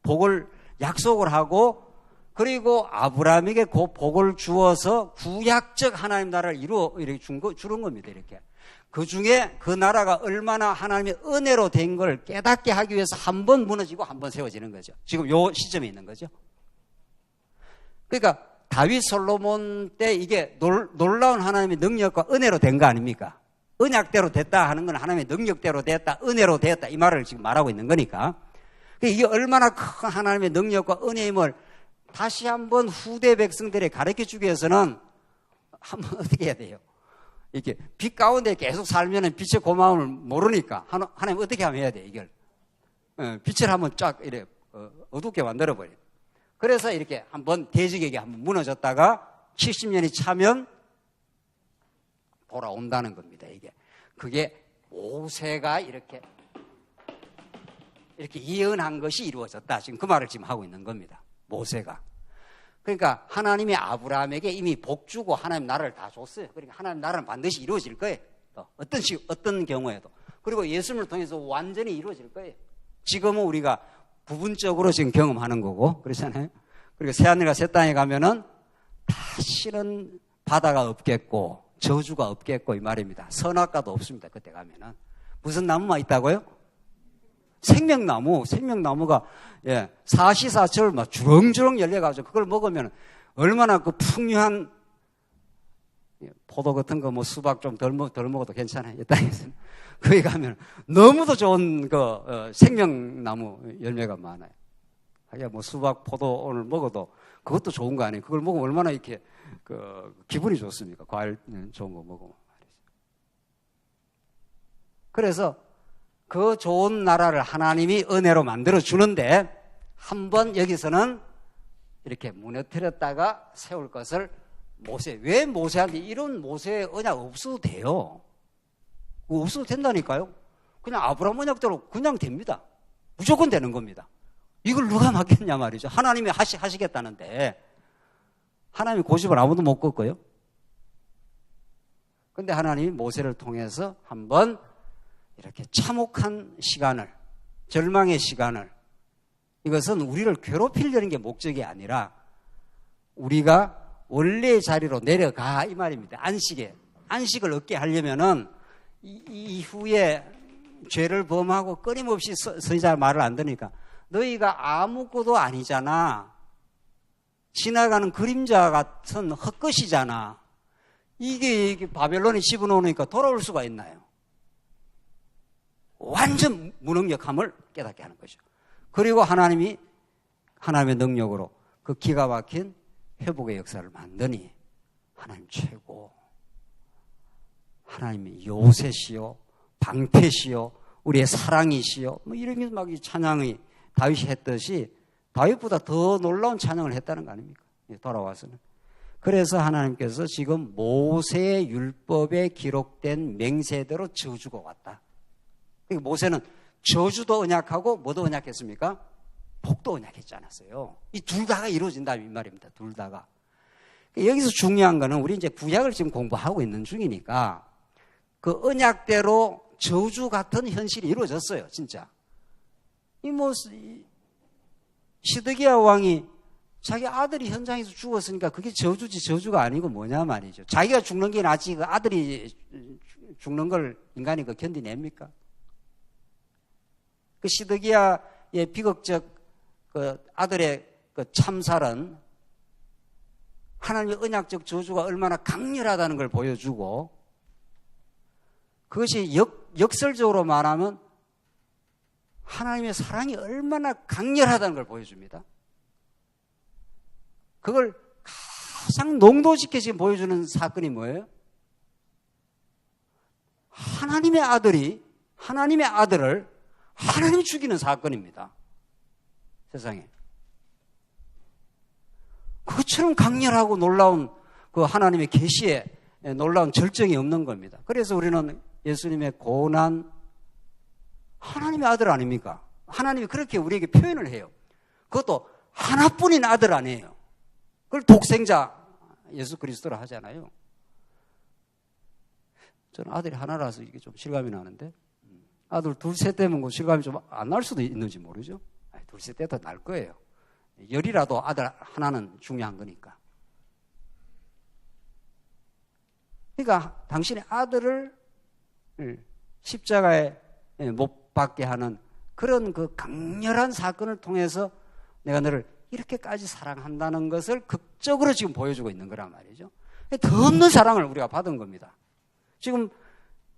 복을 약속을 하고 그리고 아브라함에게 그 복을 주어서 구약적 하나님 나라를 이렇게 주는 겁니다. 이렇게. 그 중에 그 나라가 얼마나 하나님의 은혜로 된 걸 깨닫게 하기 위해서 한 번 무너지고 한 번 세워지는 거죠. 지금 요 시점에 있는 거죠. 그러니까 다윗 솔로몬 때 이게 놀라운 하나님의 능력과 은혜로 된 거 아닙니까? 언약대로 됐다 하는 건 하나님의 능력대로 됐다, 은혜로 되었다 이 말을 지금 말하고 있는 거니까. 이게 얼마나 큰 하나님의 능력과 은혜임을 다시 한번 후대 백성들에 가르쳐 주기 위해서는 한번 어떻게 해야 돼요? 이렇게 빛 가운데 계속 살면은 빛의 고마움을 모르니까 하나님 어떻게 하면 해야 돼 이걸? 빛을 한번 쫙 이래 어둡게 만들어 버려. 그래서 이렇게 한번 대적에게 한번 무너졌다가 70년이 차면 돌아온다는 겁니다. 이게 그게 모세가 이렇게 예언한 것이 이루어졌다. 지금 그 말을 지금 하고 있는 겁니다. 모세가. 그러니까 하나님이 아브라함에게 이미 복 주고 하나님 나라를 다 줬어요. 그러니까 하나님 나라는 반드시 이루어질 거예요. 어떤 경우에도. 그리고 예수님을 통해서 완전히 이루어질 거예요. 지금은 우리가 부분적으로 지금 경험하는 거고 그렇잖아요. 그리고 새하늘과 새 땅에 가면은 다시는 바다가 없겠고 저주가 없겠고 이 말입니다. 선악과도 없습니다. 그때 가면은. 무슨 나무만 있다고요? 생명나무. 생명나무가 사시사철 막 주렁주렁 열려가지고 그걸 먹으면 얼마나 그 풍요한 포도 같은 거 뭐 수박 좀 덜 먹어도 괜찮아요. 이 땅에서는. 거기 가면 너무도 좋은 그 생명나무 열매가 많아요. 하여 뭐 수박, 포도 오늘 먹어도 그것도 좋은 거 아니에요. 그걸 먹으면 얼마나 이렇게 그 기분이 좋습니까? 과일 좋은 거 먹으면 말이죠. 그래서 그 좋은 나라를 하나님이 은혜로 만들어 주는데 한번 여기서는 이렇게 무너뜨렸다가 세울 것을 왜 모세한테 이런 모세의 언약 없어도 돼요. 없어도 된다니까요. 그냥 아브라함 언약대로 그냥 됩니다. 무조건 되는 겁니다. 이걸 누가 맡겠냐 말이죠. 하나님이 하시겠다는데 하나님이 고집을 아무도 못 꺾어요. 근데 하나님이 모세를 통해서 한번 이렇게 참혹한 시간을, 절망의 시간을, 이것은 우리를 괴롭히려는 게 목적이 아니라 우리가 원래의 자리로 내려가 이 말입니다. 안식을 얻게 하려면은 이후에 죄를 범하고 끊임없이 선지자 말을 안 듣니까 너희가 아무것도 아니잖아. 지나가는 그림자 같은 헛것이잖아. 이게 바벨론이 집어넣으니까 돌아올 수가 있나요? 완전 무능력함을 깨닫게 하는 거죠. 그리고 하나님의 능력으로 그 기가 막힌 회복의 역사를 만드니 하나님 최고. 하나님이 요새시요, 방패시요, 우리의 사랑이시요. 뭐 이런 게 막 찬양이 다윗이 했듯이 다윗보다 더 놀라운 찬양을 했다는 거 아닙니까? 돌아와서는. 그래서 하나님께서 지금 모세의 율법에 기록된 맹세대로 저주가 왔다. 그러니까 모세는 저주도 언약하고 뭐도 언약했습니까? 복도 언약했지 않았어요. 이 둘 다가 이루어진다 이 말입니다. 둘 다가. 여기서 중요한 거는 우리 이제 구약을 지금 공부하고 있는 중이니까 그 언약대로 저주 같은 현실이 이루어졌어요. 진짜. 시드기야 왕이 자기 아들이 현장에서 죽었으니까 그게 저주가 아니고 뭐냐 말이죠. 자기가 죽는 게 낫지 그 아들이 죽는 걸 인간이 그 견디냅니까? 그 시드기야의 비극적 그 아들의 그 참살은 하나님의 언약적 저주가 얼마나 강렬하다는 걸 보여주고 그것이 역설적으로 말하면 하나님의 사랑이 얼마나 강렬하다는 걸 보여줍니다. 그걸 가장 농도짓게 지금 보여주는 사건이 뭐예요? 하나님의 아들을 하나님이 죽이는 사건입니다. 세상에. 그것처럼 강렬하고 놀라운 그 하나님의 계시에 놀라운 절정이 없는 겁니다. 그래서 우리는 예수님의 고난, 하나님의 아들 아닙니까? 하나님이 그렇게 우리에게 표현을 해요. 그것도 하나뿐인 아들 아니에요. 그걸 독생자 예수 그리스도라 하잖아요. 저는 아들이 하나라서 이게 좀 실감이 나는데 아들 둘, 셋 되면 그 실감이 좀 안 날 수도 있는지 모르죠. 둘, 셋 돼도 날 거예요. 열이라도 아들 하나는 중요한 거니까. 그러니까 당신의 아들을 십자가에 못 박게 하는 그런 그 강렬한 사건을 통해서 내가 너를 이렇게까지 사랑한다는 것을 극적으로 지금 보여주고 있는 거란 말이죠. 더 없는 사랑을 우리가 받은 겁니다. 지금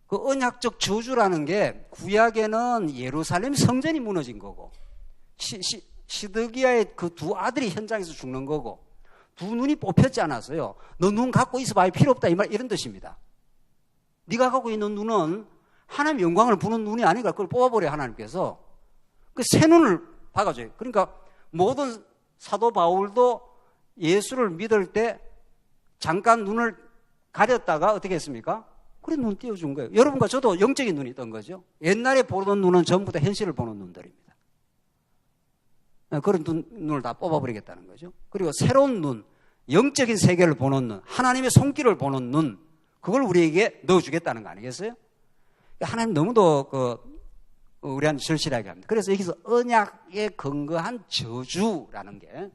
그 언약적 저주라는 게 구약에는 예루살렘 성전이 무너진 거고 시드기야의 그 두 아들이 현장에서 죽는 거고 두 눈이 뽑혔지 않았어요. 너 눈 갖고 있어봐야 필요 없다 이런 뜻입니다. 네가 갖고 있는 눈은 하나님의 영광을 보는 눈이 아니니까 그걸 뽑아버려 하나님께서. 그 새 눈을 박아줘요. 그러니까 모든 사도 바울도 예수를 믿을 때 잠깐 눈을 가렸다가 어떻게 했습니까? 그래 눈 띄워준 거예요. 여러분과 저도 영적인 눈이 뜬 거죠. 옛날에 보던 눈은 전부 다 현실을 보는 눈들입니다. 그런 눈을 다 뽑아버리겠다는 거죠. 그리고 새로운 눈, 영적인 세계를 보는 눈, 하나님의 손길을 보는 눈, 그걸 우리에게 넣어주겠다는 거 아니겠어요? 하나님 너무도 우리한테 절실하게 합니다. 그래서 여기서 언약에 근거한 저주라는 게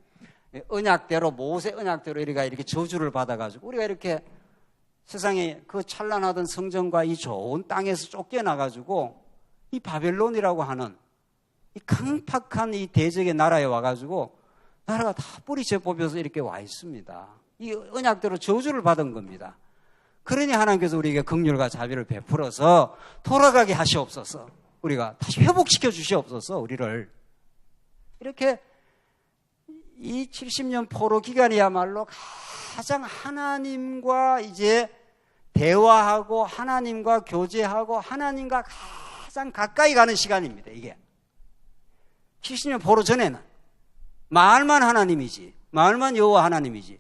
언약대로, 모세 언약대로 이렇게 저주를 받아가지고 우리가 이렇게 세상에 그 찬란하던 성전과 이 좋은 땅에서 쫓겨나가지고 이 바벨론이라고 하는 이 강팍한 이 대적의 나라에 와가지고 나라가 다 뿌리째 뽑혀서 이렇게 와 있습니다. 이 언약대로 저주를 받은 겁니다. 그러니 하나님께서 우리에게 긍휼과 자비를 베풀어서 돌아가게 하시옵소서. 우리가 다시 회복시켜 주시옵소서. 우리를 이렇게 이 70년 포로 기간이야말로 가장 하나님과 이제 대화하고 하나님과 교제하고 하나님과 가장 가까이 가는 시간입니다. 이게 70년 포로 전에는 말만 하나님이지, 말만 여호와 하나님이지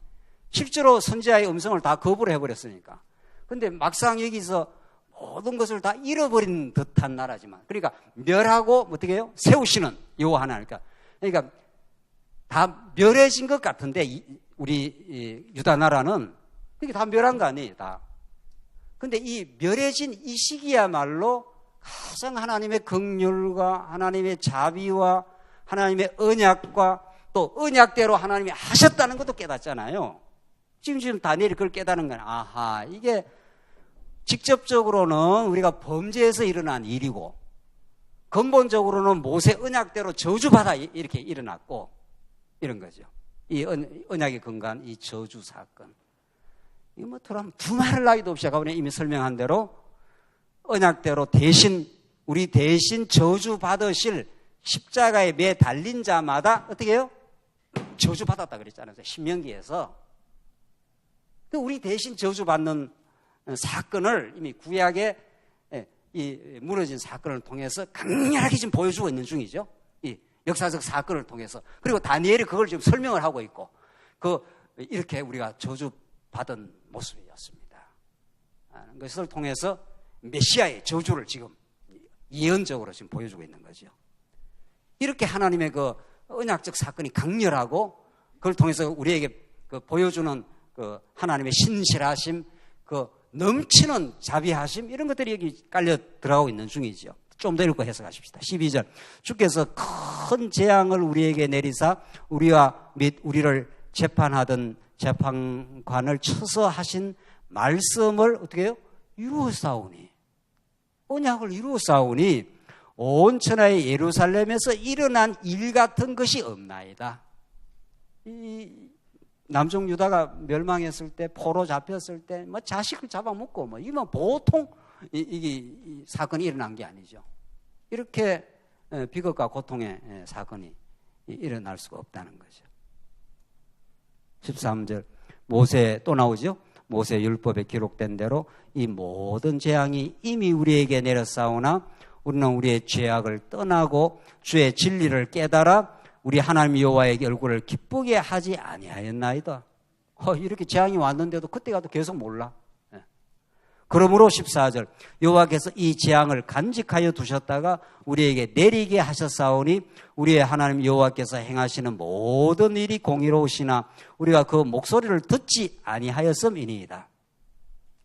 실제로 선지자의 음성을 다 거부를 해버렸으니까. 근데 막상 여기서 모든 것을 다 잃어버린 듯한 나라지만, 그러니까 멸하고 어떻게 해요? 세우시는 여호와 하나님. 그러니까 다 멸해진 것 같은데 우리 유다 나라는 이게 다 멸한 거 아니에요, 다. 근데 이 멸해진 이 시기야말로 가장 하나님의 긍휼과 하나님의 자비와 하나님의 언약과 또 언약대로 하나님이 하셨다는 것도 깨닫잖아요. 지금 다니엘이 그걸 깨닫는 건 아하, 이게 직접적으로는 우리가 범죄에서 일어난 일이고 근본적으로는 모세 언약대로 저주받아 이렇게 일어났고 이런 거죠. 이 언약에 근거한 이 저주 사건. 이거 뭐 두말할 나위도 없이 아까 이미 설명한 대로 언약대로 대신 우리 대신 저주받으실 십자가에 매 달린 자마다 어떻게 해요? 저주받았다 그랬잖아요. 신명기에서. 우리 대신 저주받는 사건을 이미 구약의 이 무너진 사건을 통해서 강렬하게 지금 보여주고 있는 중이죠. 이 역사적 사건을 통해서. 그리고 다니엘이 그걸 지금 설명을 하고 있고, 이렇게 우리가 저주받은 모습이었습니다. 그것을 통해서 메시아의 저주를 지금 예언적으로 지금 보여주고 있는 거죠. 이렇게 하나님의 그 언약적 사건이 강렬하고 그걸 통해서 우리에게 보여주는 그 하나님의 신실하심, 그 넘치는 자비하심, 이런 것들이 여기 깔려 들어가고 있는 중이죠. 좀 더 읽고 해석하십시다. 12절. 주께서 큰 재앙을 우리에게 내리사 우리와 및 우리를 재판하던 재판관을 쳐서 하신 말씀을 어떻게 해요? 이루었사오니. 언약을 이루었사오니 온 천하의 예루살렘에서 일어난 일 같은 것이 없나이다. 이 남쪽 유다가 멸망했을 때, 포로 잡혔을 때, 뭐 자식을 잡아먹고, 뭐 이건 보통 이 사건이 일어난 게 아니죠. 이렇게 비극과 고통의 사건이 일어날 수가 없다는 거죠. 13절 모세 또 나오죠. 모세 율법에 기록된 대로 이 모든 재앙이 이미 우리에게 내렸사오나 우리는 우리의 죄악을 떠나고 주의 진리를 깨달아 우리 하나님 여호와의 얼굴을 기쁘게 하지 아니하였나이다. 이렇게 재앙이 왔는데도 그때 가도 계속 몰라. 그러므로 14절 여호와께서 이 재앙을 간직하여 두셨다가 우리에게 내리게 하셨사오니 우리의 하나님 여호와께서 행하시는 모든 일이 공의로우시나 우리가 그 목소리를 듣지 아니하였음이니이다.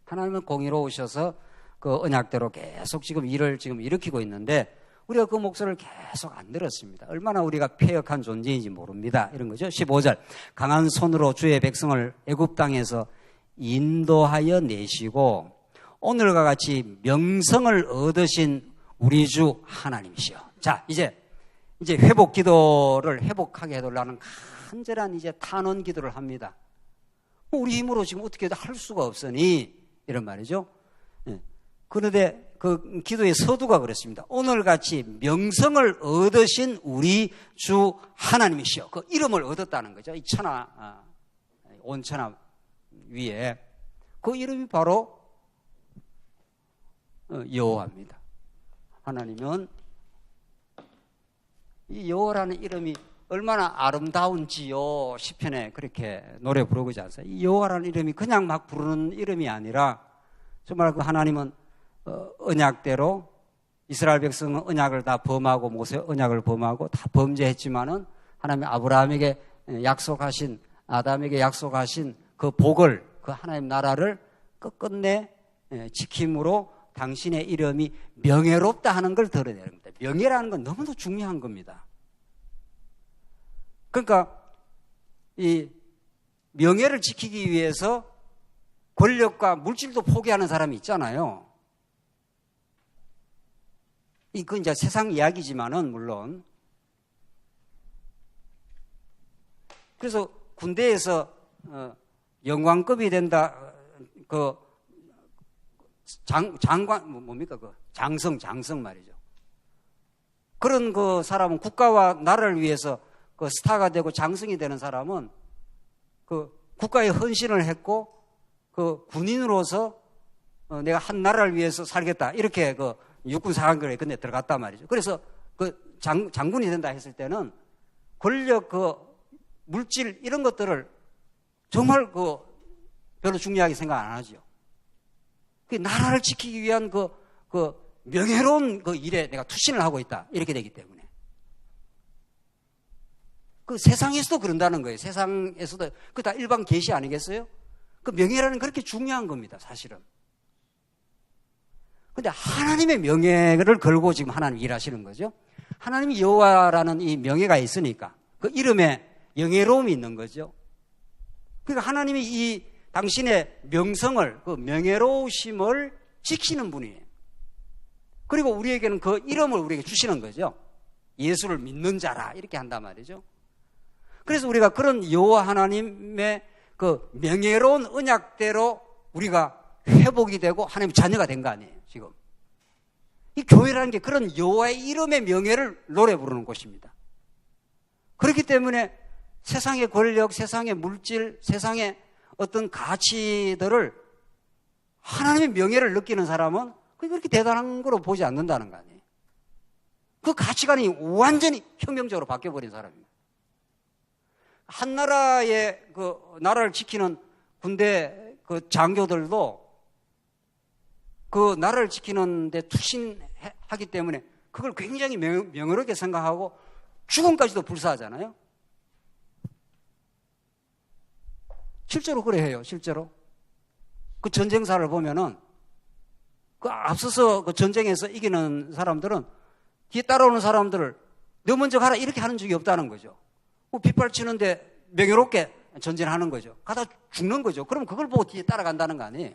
하나님은 공의로우셔서 그 언약대로 계속 지금 일을 지금 일으키고 있는데 우리가 그 목소리를 계속 안 들었습니다. 얼마나 우리가 패역한 존재인지 모릅니다. 이런 거죠. 15절 강한 손으로 주의 백성을 애굽 땅에서 인도하여 내시고 오늘과 같이 명성을 얻으신 우리 주 하나님이시여. 자, 이제 회복 기도를 회복하게 해달라는 간절한 이제 탄원 기도를 합니다. 우리 힘으로 지금 어떻게 할 수가 없으니 이런 말이죠. 그런데 그 기도의 서두가 그렇습니다. 오늘같이 명성을 얻으신 우리 주 하나님이시여. 그 이름을 얻었다는 거죠. 이 천하, 온 천하 위에 그 이름이 바로 여호와입니다. 하나님은 이 여호와라는 이름이 얼마나 아름다운지요. 시편에 그렇게 노래 부르고 있지 않습니까? 이 여호와라는 이름이 그냥 막 부르는 이름이 아니라 정말 그 하나님은 언약대로 이스라엘 백성은 언약을 다 범하고 모세 언약을 범하고 다 범죄했지만은 하나님 아브라함에게 약속하신 아담에게 약속하신 그 복을 그 하나님 나라를 끝끝내 지킴으로 당신의 이름이 명예롭다 하는 걸 드러내는 겁니다. 명예라는 건 너무도 중요한 겁니다. 그러니까 이 명예를 지키기 위해서 권력과 물질도 포기하는 사람이 있잖아요. 이건 이제 세상 이야기지만은 물론. 그래서 군대에서 영광급이 된다. 그 장관 뭡니까 그 장성 말이죠. 그런 그 사람은 국가와 나라를 위해서 그 스타가 되고 장성이 되는 사람은 그 국가에 헌신을 했고 그 군인으로서 내가 한 나라를 위해서 살겠다 이렇게 그 육군 사관학교에 근데 들어갔단 말이죠. 그래서 그 장군이 된다 했을 때는 권력 그 물질 이런 것들을 정말 그 별로 중요하게 생각 안 하죠. 그 나라를 지키기 위한 그 명예로운 그 일에 내가 투신을 하고 있다 이렇게 되기 때문에 그 세상에서도 그런다는 거예요. 세상에서도 그 다 일반 계시 아니겠어요? 그 명예라는 그렇게 중요한 겁니다, 사실은. 근데 하나님의 명예를 걸고 지금 하나님 일하시는 거죠. 하나님이 여호와라는 이 명예가 있으니까 그 이름에 영예로움이 있는 거죠. 그러니까 하나님이 이 당신의 명성을 그 명예로우심을 지키는 분이에요. 그리고 우리에게는 그 이름을 우리에게 주시는 거죠. 예수를 믿는 자라 이렇게 한단 말이죠. 그래서 우리가 그런 여호와 하나님의 그 명예로운 언약대로 우리가 회복이 되고 하나님의 자녀가 된 거 아니에요, 지금. 이 교회라는 게 그런 여호와의 이름의 명예를 노래 부르는 곳입니다. 그렇기 때문에 세상의 권력, 세상의 물질, 세상의 어떤 가치들을 하나님의 명예를 느끼는 사람은 그게 그렇게 대단한 거로 보지 않는다는 거 아니에요. 그 가치관이 완전히 혁명적으로 바뀌어버린 사람입니다. 한 나라의 그 나라를 지키는 군대 그 장교들도 그 나라를 지키는데 투신하기 때문에 그걸 굉장히 명예롭게 생각하고 죽음까지도 불사하잖아요. 실제로 그래 해요, 실제로. 그 전쟁사를 보면은 그 앞서서 그 전쟁에서 이기는 사람들은 뒤에 따라오는 사람들을 너 먼저 가라 이렇게 하는 적이 없다는 거죠. 빗발치는데 명예롭게 전진하는 거죠. 가다 죽는 거죠. 그럼 그걸 보고 뒤에 따라간다는 거 아니에요.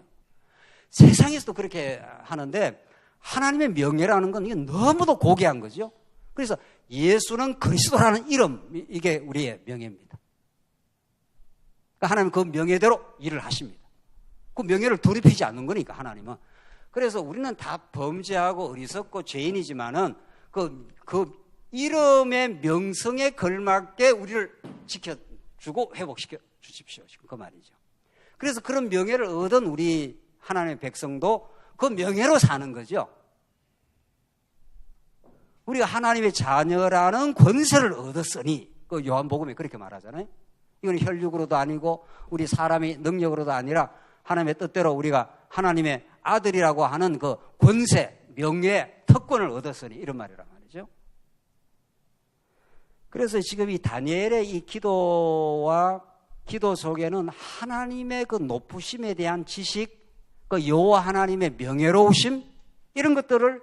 세상에서도 그렇게 하는데 하나님의 명예라는 건 이게 너무도 고귀한 거죠. 그래서 예수는 그리스도라는 이름, 이게 우리의 명예입니다. 그러니까 하나님은 그 명예대로 일을 하십니다. 그 명예를 더럽히지 않는 거니까 하나님은. 그래서 우리는 다 범죄하고 어리석고 죄인이지만은 그 이름의 명성에 걸맞게 우리를 지켜주고 회복시켜 주십시오. 지금 그 말이죠. 그래서 그런 명예를 얻은 우리 하나님의 백성도 그 명예로 사는 거죠. 우리가 하나님의 자녀라는 권세를 얻었으니, 그 요한복음에 그렇게 말하잖아요. 이건 혈육으로도 아니고 우리 사람의 능력으로도 아니라 하나님의 뜻대로 우리가 하나님의 아들이라고 하는 그 권세, 명예, 특권을 얻었으니 이런 말이란 말이죠. 그래서 지금 이 다니엘의 이 기도와 기도 속에는 하나님의 그 높으심에 대한 지식, 그 여호와 하나님의 명예로우심 이런 것들을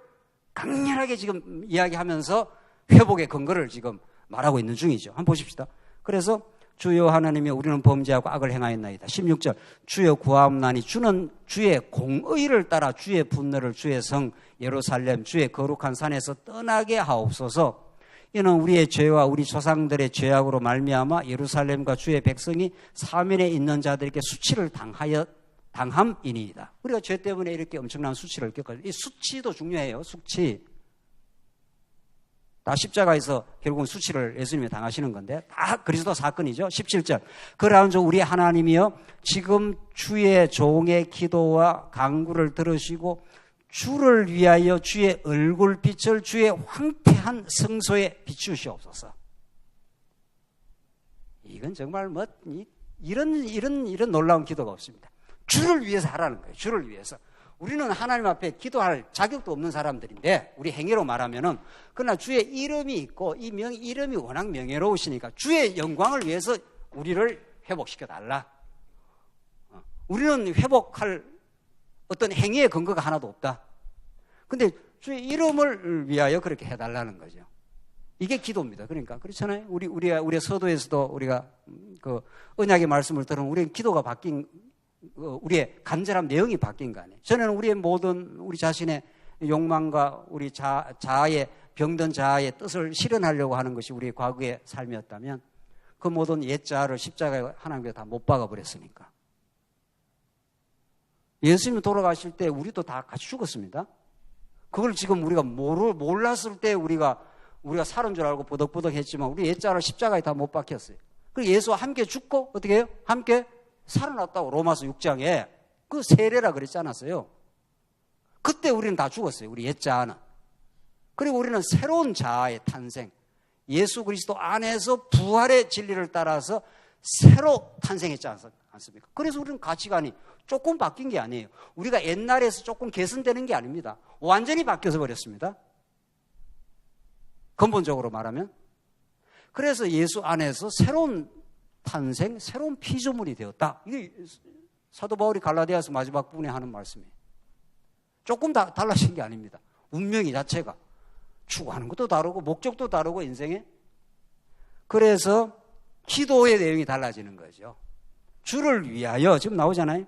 강렬하게 지금 이야기하면서 회복의 근거를 지금 말하고 있는 중이죠. 한번 보십시다. 그래서 주여 하나님이 우리는 범죄하고 악을 행하였나이다. 16절 주여 구하옵나니 주는 주의 공의를 따라 주의 분노를 주의 성 예루살렘 주의 거룩한 산에서 떠나게 하옵소서. 이는 우리의 죄와 우리 조상들의 죄악으로 말미암아 예루살렘과 주의 백성이 사면에 있는 자들에게 수치를 당함이니이다. 우리가 죄 때문에 이렇게 엄청난 수치를 겪어요. 이 수치도 중요해요. 수치. 다 십자가에서 결국은 수치를 예수님이 당하시는 건데 다 그리스도 사건이죠. 17절 그러한즉 우리 하나님이여 지금 주의 종의 기도와 간구를 들으시고 주를 위하여 주의 얼굴빛을 주의 황폐한 성소에 비추시옵소서. 이건 정말 뭐 이런 놀라운 기도가 없습니다. 주를 위해서 하라는 거예요. 주를 위해서. 우리는 하나님 앞에 기도할 자격도 없는 사람들인데 우리 행위로 말하면은 그러나 주의 이름이 있고 이 이름이 워낙 명예로우시니까 주의 영광을 위해서 우리를 회복시켜 달라. 우리는 회복할 어떤 행위의 근거가 하나도 없다. 근데 주의 이름을 위하여 그렇게 해달라는 거죠. 이게 기도입니다. 그러니까 그렇잖아요. 우리의 서도에서도 우리가 그 언약의 말씀을 들으면 우리의 기도가 바뀐, 우리의 간절한 내용이 바뀐 거 아니에요. 저는 우리의 모든 우리 자신의 욕망과 우리 자아의 병든 자아의 뜻을 실현하려고 하는 것이 우리의 과거의 삶이었다면 그 모든 옛 자아를 십자가에 하나님께서 다 못 박아 버렸으니까. 예수님이 돌아가실 때 우리도 다 같이 죽었습니다. 그걸 지금 우리가 몰랐을 때 우리가 살은 줄 알고 버덕버덕 했지만 우리 옛 자아를 십자가에 다 못 박혔어요. 그리고 예수와 함께 죽고 어떻게 해요? 함께 살아났다고 로마서 6장에 그 세례라 그랬지 않았어요? 그때 우리는 다 죽었어요. 우리 옛 자아는. 그리고 우리는 새로운 자아의 탄생, 예수 그리스도 안에서 부활의 진리를 따라서 새로 탄생했지 않습니까? 그래서 우리는 가치관이 조금 바뀐 게 아니에요. 우리가 옛날에서 조금 개선되는 게 아닙니다. 완전히 바뀌어서 버렸습니다. 근본적으로 말하면. 그래서 예수 안에서 새로운 탄생, 새로운 피조물이 되었다. 이게 사도 바울이 갈라디아서 마지막 부분에 하는 말씀이에요. 조금 달라진 게 아닙니다. 운명이 자체가. 추구하는 것도 다르고 목적도 다르고 인생에. 그래서 기도의 내용이 달라지는 거죠. 주를 위하여 지금 나오잖아요.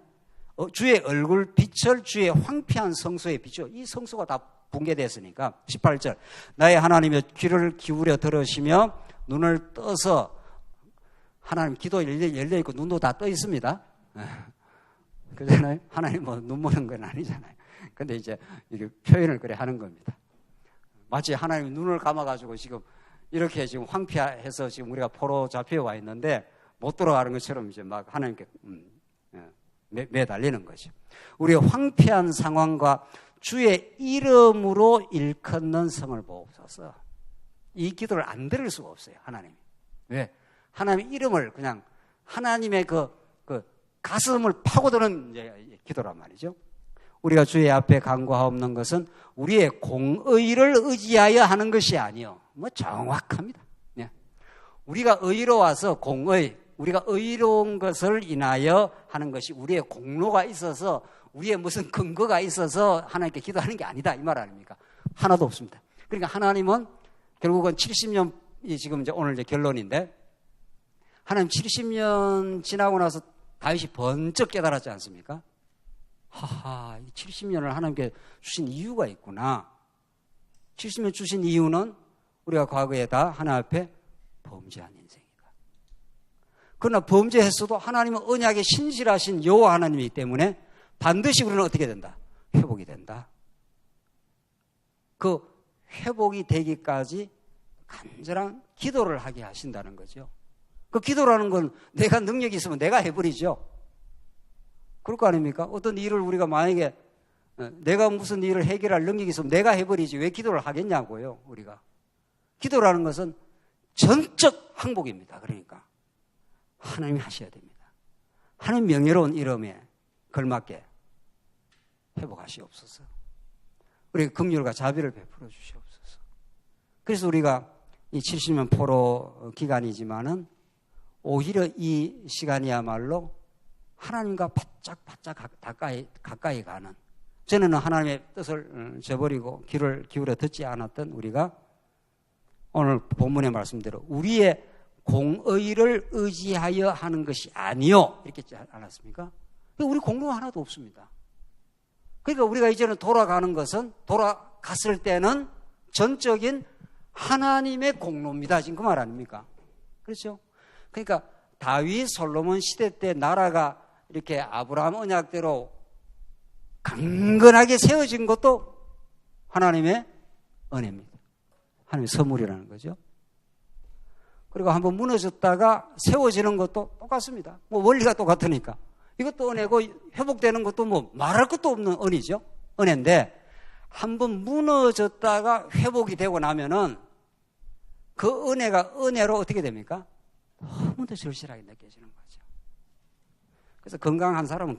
주의 얼굴 빛을 주의 황폐한 성소에 비춰. 이 성소가 다 붕괴됐으니까 18절 나의 하나님의 귀를 기울여 들으시며 눈을 떠서 하나님 기도 열려있고 눈도 다 떠 있습니다. 그러잖아요. 하나님 뭐 눈 무는 건 아니잖아요. 근데 이제 이렇게 표현을 그래 하는 겁니다. 마치 하나님이 눈을 감아가지고 지금 이렇게 지금 황폐해서 지금 우리가 포로 잡혀 와 있는데 못 들어가는 것처럼 이제 막 하나님께 매달리는 거죠. 우리의 황폐한 상황과 주의 이름으로 일컫는 성을 보옵소서. 이 기도를 안 들을 수가 없어요, 하나님이. 왜? 하나님의 이름을 그냥 하나님의 그 가슴을 파고드는 이제 기도란 말이죠. 우리가 주의 앞에 간구하옵는 것은 우리의 공의를 의지하여 하는 것이 아니요. 뭐 정확합니다. 네. 우리가 의로워서 공의, 우리가 의로운 것을 인하여 하는 것이 우리의 공로가 있어서 우리의 무슨 근거가 있어서 하나님께 기도하는 게 아니다. 이 말 아닙니까? 하나도 없습니다. 그러니까 하나님은 결국은 70년이 지금 이제 오늘 이제 결론인데 하나님 70년 지나고 나서 다윗이 번쩍 깨달았지 않습니까? 하하, 70년을 하나님께 주신 이유가 있구나. 70년 주신 이유는 우리가 과거에 다 하나님 앞에 범죄한 인생이다. 그러나 범죄했어도 하나님은 언약에 신실하신 여호와 하나님이기 때문에 반드시 우리는 어떻게 된다? 회복이 된다. 그 회복이 되기까지 간절한 기도를 하게 하신다는 거죠. 그 기도라는 건 내가 능력이 있으면 내가 해버리죠. 그럴 거 아닙니까? 어떤 일을 우리가 만약에 내가 무슨 일을 해결할 능력이 있으면 내가 해버리지 왜 기도를 하겠냐고요. 우리가. 기도라는 것은 전적 항복입니다. 그러니까 하나님이 하셔야 됩니다. 하나님 명예로운 이름에 걸맞게 회복하시옵소서. 우리가 긍휼과 자비를 베풀어 주시옵소서. 그래서 우리가 이 70년 포로 기간이지만은 오히려 이 시간이야말로 하나님과 바짝바짝 가까이 가는, 전에는 하나님의 뜻을 저버리고 귀를 기울여 듣지 않았던 우리가 오늘 본문의 말씀대로 우리의 공의를 의지하여 하는 것이 아니요 이렇게 했지 않았습니까? 우리 공로 하나도 없습니다. 그러니까 우리가 이제는 돌아가는 것은 돌아갔을 때는 전적인 하나님의 공로입니다. 지금 그 말 아닙니까? 그렇죠? 그러니까 다윗 솔로몬 시대 때 나라가 이렇게 아브라함 언약대로 강건하게 세워진 것도 하나님의 은혜입니다. 하나님의 선물이라는 거죠. 그리고 한번 무너졌다가 세워지는 것도 똑같습니다. 뭐 원리가 똑같으니까. 이것도 은혜고 회복되는 것도 뭐 말할 것도 없는 은혜죠. 은혜인데 한번 무너졌다가 회복이 되고 나면은 그 은혜가 은혜로 어떻게 됩니까? 너무 더 절실하게 느껴지는 거죠. 그래서 건강한 사람은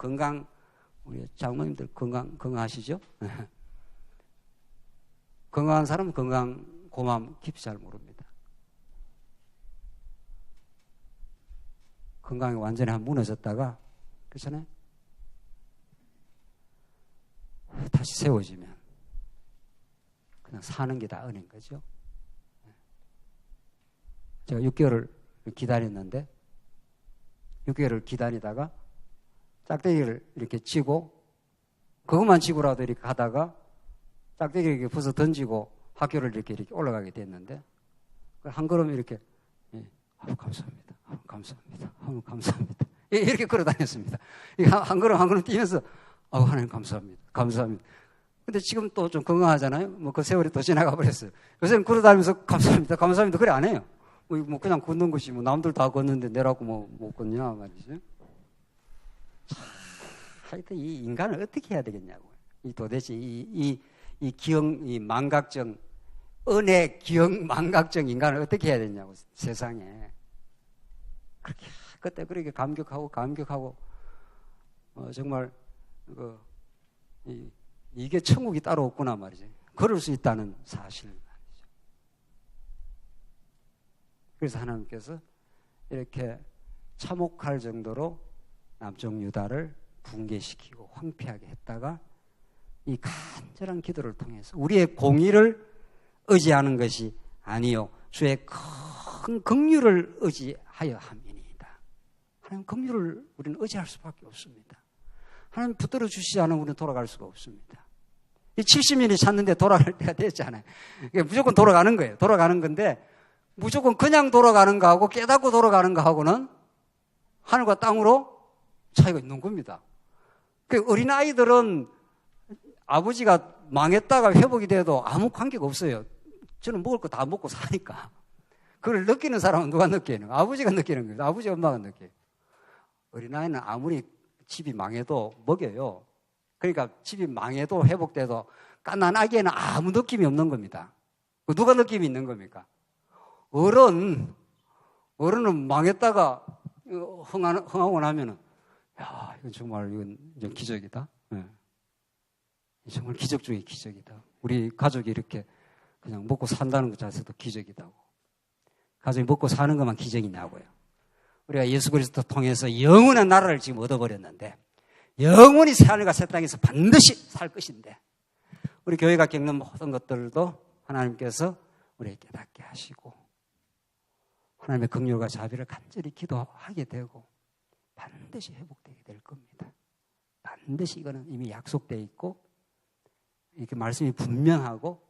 우리 장모님들 건강하시죠? 건강한 사람은 고마움 깊이 잘 모릅니다. 건강이 완전히 한 무너졌다가, 그렇잖아요? 다시 세워지면 그냥 사는 게 다 은혜인 거죠. 제가 6개월을 기다렸는데 6개월을 기다리다가 짝대기를 이렇게 치고 그것만 치고라도 이렇게 가다가 짝대기를 이렇게 부숴 던지고 학교를 이렇게 올라가게 됐는데 한 걸음 이렇게 감사합니다. 감사합니다. 감사합니다. 이렇게 걸어 다녔습니다. 한 걸음 한 걸음 뛰면서 하나님 감사합니다. 감사합니다. 근데 지금 또 좀 건강하잖아요. 뭐 그 세월이 또 지나가 버렸어요. 요새는 걸어 다니면서 감사합니다. 감사합니다. 그래 안 해요. 뭐 그냥 걷는 것이 뭐 남들 다 걷는데 내라고 뭐 못 걷냐 말이죠. 하여튼 이 인간을 어떻게 해야 되겠냐고. 이 도대체 이 망각정, 은혜 기억 망각정 인간을 어떻게 해야 되냐고, 세상에. 그때 그렇게 감격하고, 정말, 이게 천국이 따로 없구나 말이죠. 그럴 수 있다는 사실 말이죠. 그래서 하나님께서 이렇게 참혹할 정도로 남쪽 유다를 붕괴시키고 황폐하게 했다가 이 간절한 기도를 통해서 우리의 공의를 의지하는 것이 아니요 주의 큰 긍휼을 의지하여 함이니이다. 하나님 긍휼을 우리는 의지할 수밖에 없습니다. 하나님 붙들어 주시지 않으면 우리는 돌아갈 수가 없습니다. 이 70년이 찼는데 돌아갈 때가 됐잖아요. 무조건 돌아가는 거예요. 돌아가는 건데 무조건 그냥 돌아가는 거하고 깨닫고 돌아가는 거하고는 하늘과 땅으로 차이가 있는 겁니다. 어린아이들은 아버지가 망했다가 회복이 돼도 아무 관계가 없어요. 저는 먹을 거 다 먹고 사니까. 그걸 느끼는 사람은 누가 느끼는 거예요? 아버지가 느끼는 거예요. 아버지, 엄마가 느껴요. 어린아이는 아무리 집이 망해도 먹여요. 그러니까 집이 망해도 회복돼도 갓난아기에는 아무 느낌이 없는 겁니다. 누가 느낌이 있는 겁니까? 어른은 망했다가 흥하고 나면은 야, 이건 정말 이건 기적이다. 네. 정말 기적 중의 기적이다. 우리 가족이 이렇게 그냥 먹고 산다는 것 자체도 기적이다고. 가족이 먹고 사는 것만 기적이냐고요. 우리가 예수 그리스도 통해서 영원한 나라를 지금 얻어버렸는데 영원히 새하늘과 새 땅에서 반드시 살 것인데 우리 교회가 겪는 모든 것들도 하나님께서 우리에게 깨닫게 하시고 하나님의 긍휼과 자비를 간절히 기도하게 되고 반드시 회복되게 될 겁니다. 반드시 이거는 이미 약속되어 있고 이렇게 말씀이 분명하고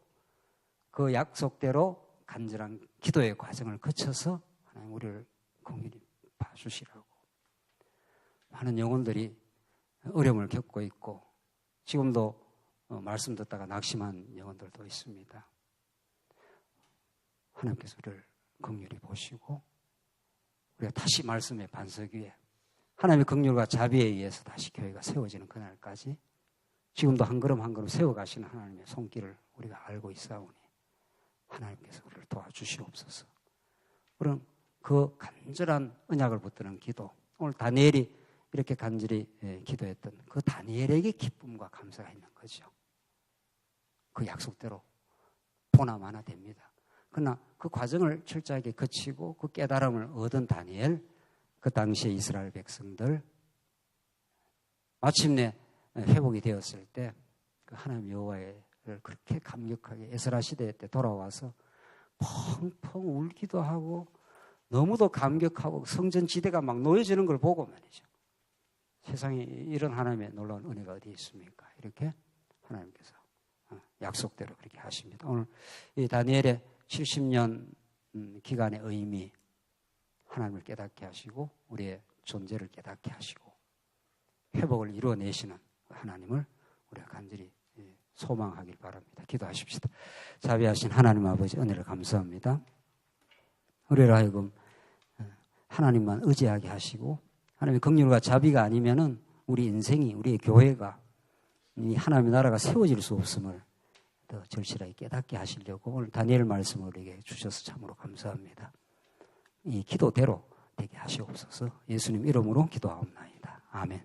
그 약속대로 간절한 기도의 과정을 거쳐서 하나님 우리를 긍휼히 봐주시라고. 많은 영혼들이 어려움을 겪고 있고 지금도 말씀 듣다가 낙심한 영혼들도 있습니다. 하나님께서 우리를 긍휼히 보시고 우리가 다시 말씀의 반석 위에 하나님의 긍휼과 자비에 의해서 다시 교회가 세워지는 그날까지 지금도 한 걸음 한 걸음 세워가시는 하나님의 손길을 우리가 알고 있사오니 하나님께서 우리를 도와주시옵소서. 그럼 그 간절한 언약을 붙드는 기도, 오늘 다니엘이 이렇게 간절히 기도했던 그 다니엘에게 기쁨과 감사가 있는 거죠. 그 약속대로 보남 하나 됩니다. 그러나 그 과정을 철저하게 거치고 그 깨달음을 얻은 다니엘, 그 당시에 이스라엘 백성들 마침내 회복이 되었을 때 그 하나님 여호와를 그렇게 감격하게 에스라 시대 때 돌아와서 펑펑 울기도 하고 너무도 감격하고 성전 지대가 막 놓여지는 걸 보고 말이죠. 세상에 이런 하나님의 놀라운 은혜가 어디 있습니까? 이렇게 하나님께서 약속대로 그렇게 하십니다. 오늘 이 다니엘의 70년 기간의 의미 하나님을 깨닫게 하시고 우리의 존재를 깨닫게 하시고 회복을 이루어내시는 하나님을 우리가 간절히 소망하길 바랍니다. 기도하십시다. 자비하신 하나님 아버지 은혜를 감사합니다. 우리를 하여금 하나님만 의지하게 하시고 하나님의 긍휼과 자비가 아니면은 우리 인생이 우리의 교회가 이 하나님의 나라가 세워질 수 없음을 더 절실하게 깨닫게 하시려고 오늘 다니엘 말씀을 우리에게 주셔서 참으로 감사합니다. 이 기도대로 되게 하시옵소서. 예수님 이름으로 기도하옵나이다. 아멘.